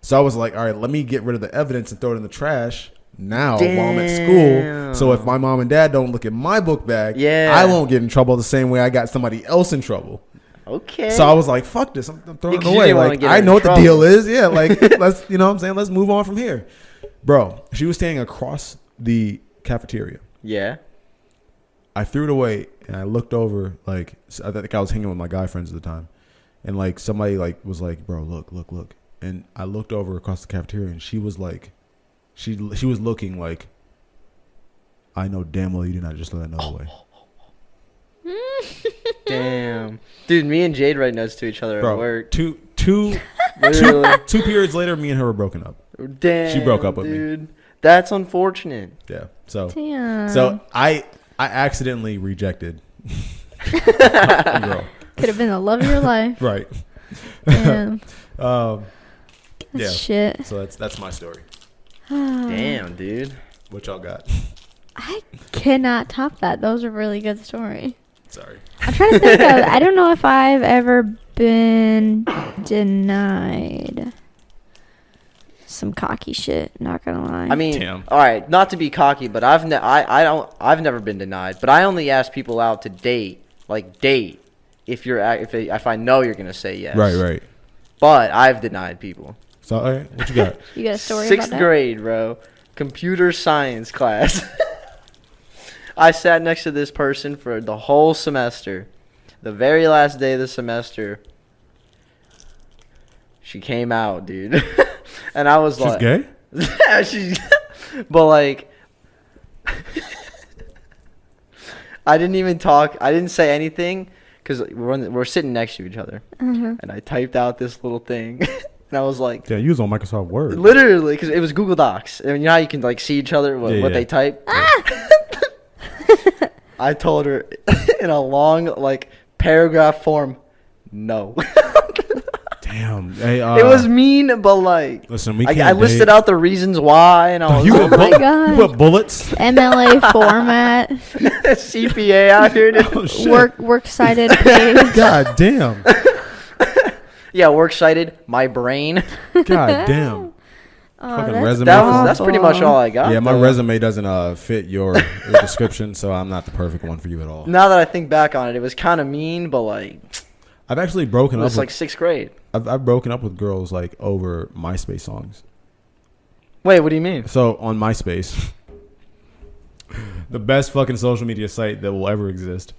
So I was like, all right, let me get rid of the evidence and throw it in the trash now while I'm at school. So if my mom and dad don't look at my book bag, I won't get in trouble the same way I got somebody else in trouble. Okay. So I was like, fuck this. I'm throwing it you away. didn't wanna Like, get I in know what the trouble. deal is. Yeah, like, let's, what I'm saying? Let's move on from here. Bro, she was standing across the cafeteria. Yeah. I threw it away and I looked over, like, I think I was hanging with my guy friends at the time. And like somebody like was like, bro, look. and I looked over across the cafeteria, and she was like, she was looking like, I know damn well you did not just throw that note away. Damn, dude, me and Jade write notes to each other Bro, at work. two Literally. periods later, me and her were broken up. Damn, she broke up with dude. me. That's unfortunate. Yeah. So Damn. so I accidentally rejected a girl. Could have been the love of your life. Right. Damn. Yeah. That's shit. So that's my story. Damn, dude. What y'all got? I cannot top that. Those are really good stories. Sorry. I'm trying to think of. I don't know if I've ever been denied. Some cocky shit. Not gonna lie. I mean, Damn. all right, not to be cocky, but I've never been denied. But I only ask people out to date, if I know you're gonna say yes. Right. But I've denied people. So all right, what you got? You got a story Sixth about that? grade, bro. Computer science class. I sat next to this person for the whole semester. The very last day of the semester, she came out, dude. And I was She's like, gay? yeah, she's but like I didn't even talk. I didn't say anything because we're sitting next to each other. And I typed out this little thing. And I was like, Yeah, you was on Microsoft Word. literally, because it was Google Docs. And you know how you can like see each other, what they type? I told her in a long like paragraph form, no. Damn. Hey, It was mean, but like, listen, we I can't listed date. out the reasons why, and I was You like, put, my God. you put bullets. MLA format. CPA out here, dude. Oh, shit. Work cited page. God damn. Yeah, works cited. My brain. God damn. Oh, Fucking that's resume. That's pretty much all I got. Yeah, my though. resume doesn't fit your description, so I'm not the perfect one for you at all. Now that I think back on it, it was kind of mean, but like, I've actually broken it up. was With, like sixth grade. I've broken up with girls like over MySpace songs. Wait, what do you mean? So on MySpace, the best fucking social media site that will ever exist,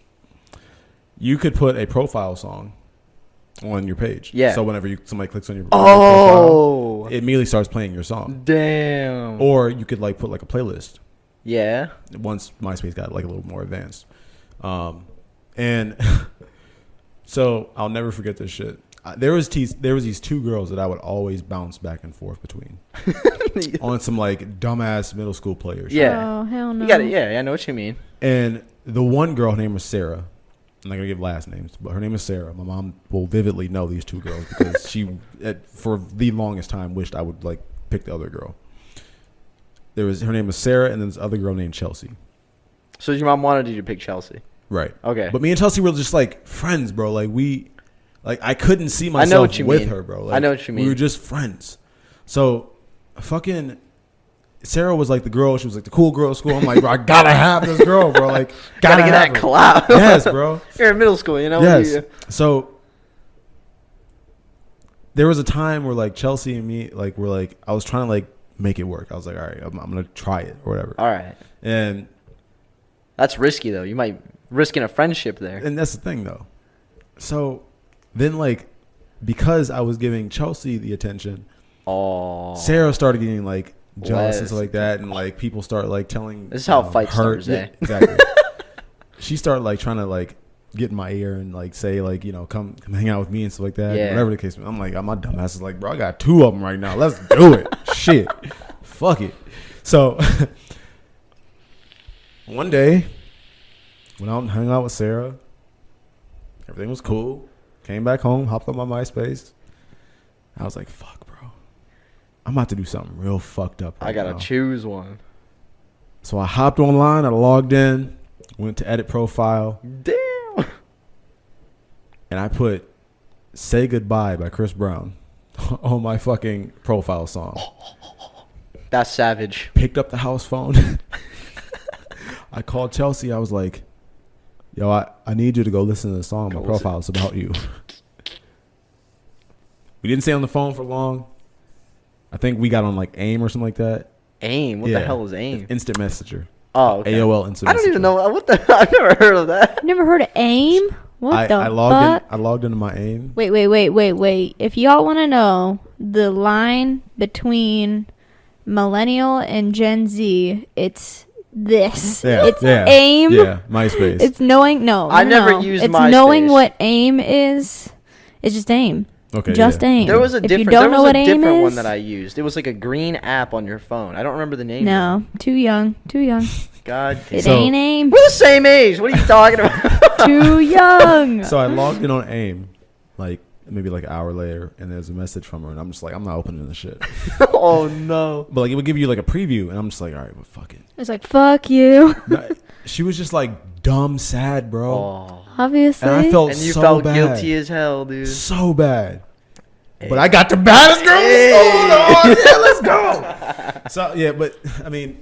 you could put a profile song on your page. Yeah. So whenever somebody clicks on your Oh, profile, it immediately starts playing your song. damn. Or you could like put like a playlist. Yeah. Once MySpace got like a little more advanced. And so I'll never forget this shit. There was these two girls that I would always bounce back and forth between on some like dumbass middle school players. Yeah. Oh, hell no. You got it. Yeah, I know what you mean. And the one girl, her name was Sarah. I'm not gonna give last names, but her name is Sarah. My mom will vividly know these two girls because she, for the longest time, wished I would like pick the other girl. Her name was Sarah, and then this other girl named Chelsea. So your mom wanted you to pick Chelsea. Right. Okay. But me and Chelsea were just like friends, bro. Like I couldn't see I know myself what you with mean. her, bro. Like, I know what you mean. We were just friends. So, fucking Sarah was like the girl. She was like the cool girl at school. I'm like, bro, I gotta have this girl, bro. Like, Gotta get have that her. clout. Yes, bro. You're in middle school, you know. Yes. So there was a time where like Chelsea and me, like, were like, I was trying to like make it work. I was like, all right, I'm gonna try it or whatever. All right. And That's risky though. You might risking a friendship there. that's the thing though. So then like, because I was giving Chelsea the attention, Sarah started getting like jealous and stuff like that, and like people start like telling. This is how fight her, starts, yeah, eh? exactly. She started like trying to like get in my ear and like say like, you know, come hang out with me and stuff like that. Yeah. Whatever the case. I'm like, my dumb ass is like, bro, I got two of them right now. Let's do it. Shit, fuck it. So one day, went out and hung out with Sarah. Everything was cool. Came back home, hopped on my MySpace. I was like, fuck, bro. I'm about to do something real fucked up right I gotta now. choose one. So I hopped online, I logged in, went to edit profile. Damn. And I put Say Goodbye by Chris Brown on my fucking profile song. That's savage. Picked up the house phone. I called Chelsea. I was like, yo, I need you to go listen to the song on my profile. It's about you. We didn't stay on the phone for long. I think we got on like AIM or something like that. AIM? What the hell is AIM? Instant Messenger. Oh, okay. AOL Instant I don't Messenger. even know what the. I've never heard of that. Never heard of AIM? What the I logged fuck? in. I logged into my AIM. Wait. If y'all want to know the line between millennial and Gen Z, it's this. Yeah, It's yeah, AIM. Yeah, MySpace. It's knowing. No, I no, never no. used It's MySpace. knowing what AIM is. It's just AIM. Okay, Just yeah. AIM. There was a if you different. don't There know was what a AIM different is, one that I used. It was like a green app on your phone. I don't remember the name. no, too young. God. It So- ain't AIM. We're the same age. What are you talking about? Too young. So I logged in on AIM, like maybe like an hour later, and there's a message from her, and I'm just like, I'm not opening this shit. Oh no. But like, it would give you like a preview, and I'm just like, all right, well, fuck it. It's like fuck you. No, she was just like dumb sad, bro. Oh. Obviously. And I felt And you so felt bad. guilty as hell, dude. So bad. Hey. But I got the baddest girl in the school, dog. Yeah, let's go. So yeah, but I mean,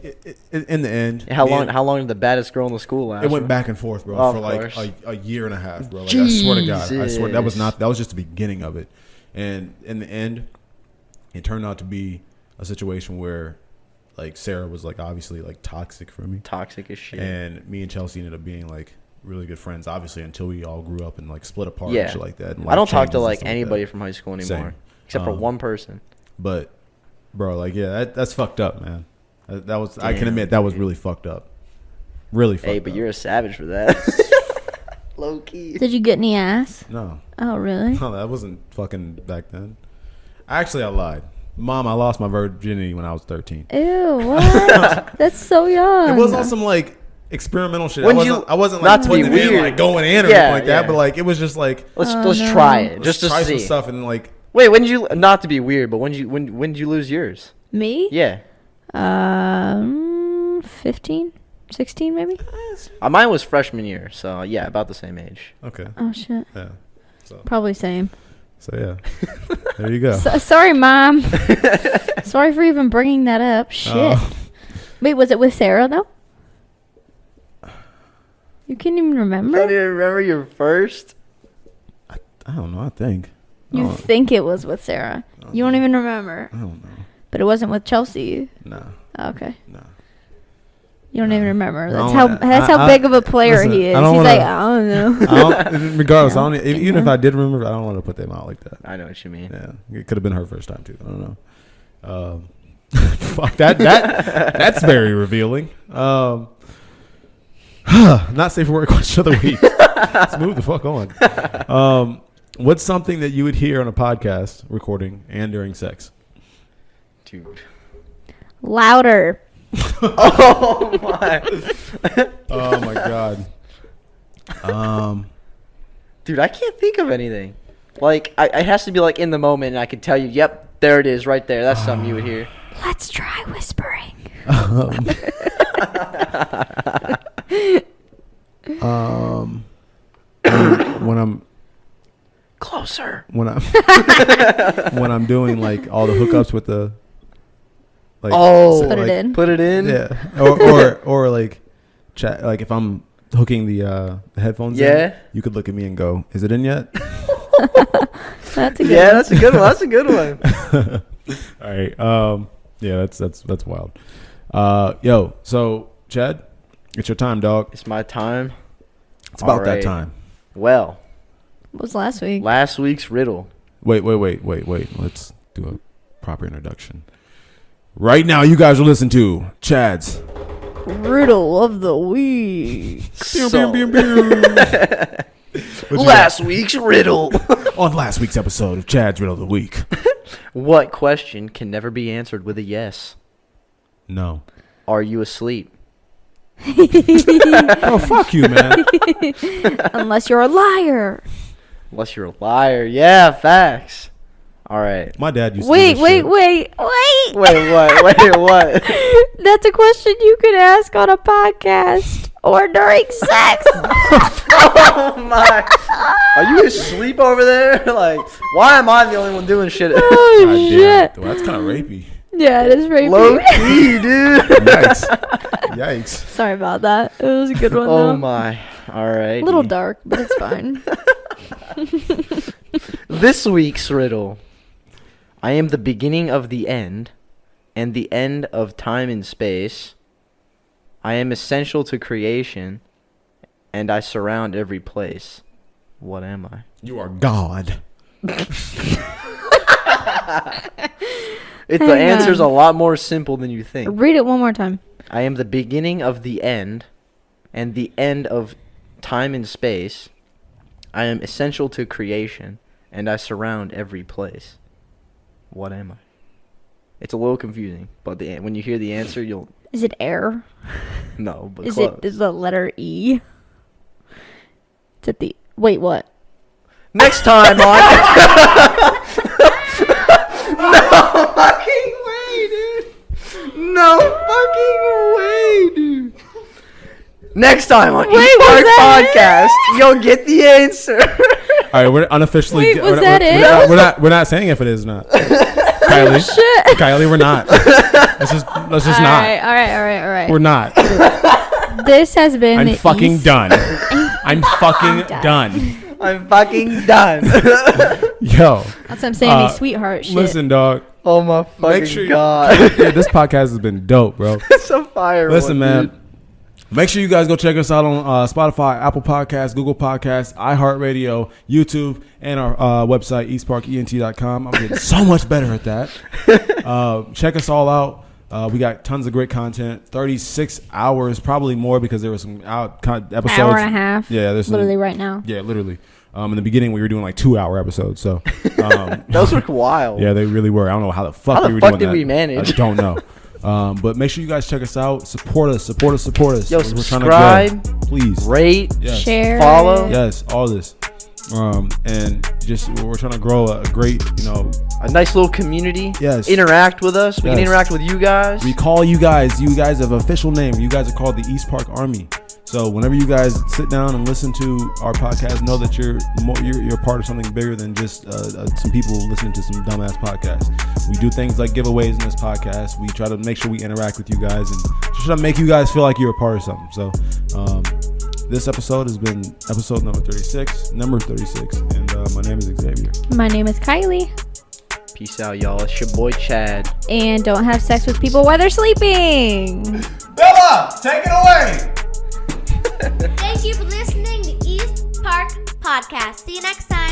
in the end, How long did the baddest girl in the school last? It went back and forth, bro, Of for like course. a year and a half, bro. Like, I swear to God, I swear that was Jesus. just the beginning of it. And in the end, it turned out to be a situation where, like, Sarah was like obviously like toxic for me, Toxic as shit. and me and Chelsea ended up being like really good friends, obviously, until we all grew up and like split apart Yeah. and shit like that. And I don't life talk to changes and like stuff anybody that. from high school anymore, Same. except for one person. But, bro, like, yeah, that's fucked up, man. That was, I can Damn, admit, that was really fucked up. Really fucked Hey, up. but you're a savage for that. Low key. Did you get any ass? No. Oh really? No, that wasn't fucking back then. Actually, I lied. Mom, I lost my virginity when I was 13. Ew, what? That's so young. It was on some, like, experimental shit. When I wasn't not like to be putting it in, weird. like going in or Yeah, anything like that, yeah. but like it was just like Let's no. try it let's just to try see. some stuff and like Wait, when did you not to be weird, but when did you lose yours? Me? Yeah. 15, 16 maybe. Mine was freshman year, so yeah, about the same age. okay, Oh shit. yeah. So Probably same. yeah, there you go. Sorry, mom. Sorry for even bringing that up. Shit. Wait, was it with Sarah though? You can't even You remember. don't even remember your first? I don't know. I think You think it was with Sarah. You don't even remember. I don't know. But it wasn't with Chelsea. Nah, Okay. nah. You don't even remember. That's don't- how I- big of a player listen, he is. I don't He's wanna- like, I don't know. Regardless, Yeah, I don't, even if I did remember, I don't want to put them out like that. I know what you mean. Yeah, it could have been her first time too. I don't know. Fuck that. That's very revealing. Not safe for work question of the week. Let's move the fuck on. What's something that you would hear on a podcast recording and during sex? Dude. Louder. Oh my. Oh my god. Dude, I can't think of anything. Like, it has to be like in the moment, and I can tell you, yep, there it is, right there. That's something you would hear. Let's try whispering. When I'm Closer. when I'm when I'm doing like all the hookups with the like Oh, Put it like, in. Put it in. Yeah, or like chat, like if I'm hooking the headphones Yeah. in, you could look at me and go, "Is it in yet?" That's a good Yeah, one. that's a good one. That's a good one. All right. Yeah, that's wild. Yo, so Chad, it's your time, dog. It's my time. It's about that Alright. time. Well, What was last week? last week's riddle. Wait. Let's do a proper introduction. Right now, you guys are listening to Chad's Riddle of the week. So, last week's riddle. on last week's episode of Chad's Riddle of the Week. What question can never be answered with a yes? No. Are you asleep? Oh, fuck you, man. Unless you're a liar. Unless you're a liar. Yeah, facts. All right. My dad used to Wait. do this shit. Wait, what? Wait, what? That's a question you could ask on a podcast or during sex. Oh my. Are you asleep over there? Like, why am I the only one doing shit? Oh, God damn. shit. Well, that's kind of rapey. Yeah, it is rapey. Low key, dude. Yikes. Sorry about that. It was a good one, Oh though. my. All right. A little dark, but it's fine. This week's riddle. I am the beginning of the end, and the end of time and space. I am essential to creation, and I surround every place. What am I? You are God. The Hang answer's on. a lot more simple than you think. Read it one more time. I am the beginning of the end, and the end of time and space. I am essential to creation, and I surround every place. What am I? It's a little confusing, but when you hear the answer, you'll... Is it air? No, but Is close. it is the letter E? Is it the... Wait, what? Next time on... No fucking way, dude. No fucking way, dude. Next time on Wait, East was Park that Podcast, you'll get the answer. All right, we're unofficially. Wait, was we're, that we're, it? we're not saying if it is or not. Kylie, Shit. Kylie, we're not. Let's just All not. right, all right. We're not. This has been I'm the fucking East- done. I'm fucking done. I'm fucking done. Yo. That's what I'm saying. These sweetheart shit. Listen, dog. Oh my fucking Make sure god. Yeah, this podcast has been dope, bro. It's a fire Listen, one, man. dude. Make sure you guys go check us out on Spotify, Apple Podcasts, Google Podcasts, iHeartRadio, YouTube, and our website, eastparkent.com. I'm getting so much better at that. Check us all out. We got tons of great content. 36 hours, probably more because there was some episodes. Hour and a half. Yeah, there's literally some, right now. Yeah, literally. In the beginning, we were doing like 2-hour episodes. So Those were wild. Yeah, they really were. I don't know how the fuck How we the were fuck doing did that. we manage? I don't know. But make sure you guys check us out. Support us. Yo, We're trying to subscribe, grow. Please rate, Yes. Share. follow. Yes, all this. And just we're trying to grow a great, A nice little community. Yes. Interact with us. We can Yes. interact with you guys. we call you guys have official name. You guys are called the East Park Army. So whenever you guys sit down and listen to our podcast, know that you're part of something bigger than just some people listening to some dumbass podcasts. We do things like giveaways in this podcast. We try to make sure we interact with you guys and just try to make you guys feel like you're a part of something. So this episode has been episode number 36, and my name is Xavier. My name is Kylie. Peace out, y'all. It's your boy Chad. And don't have sex with people while they're sleeping. Bella, take it away. Thank you for listening to East Park Podcast. See you next time.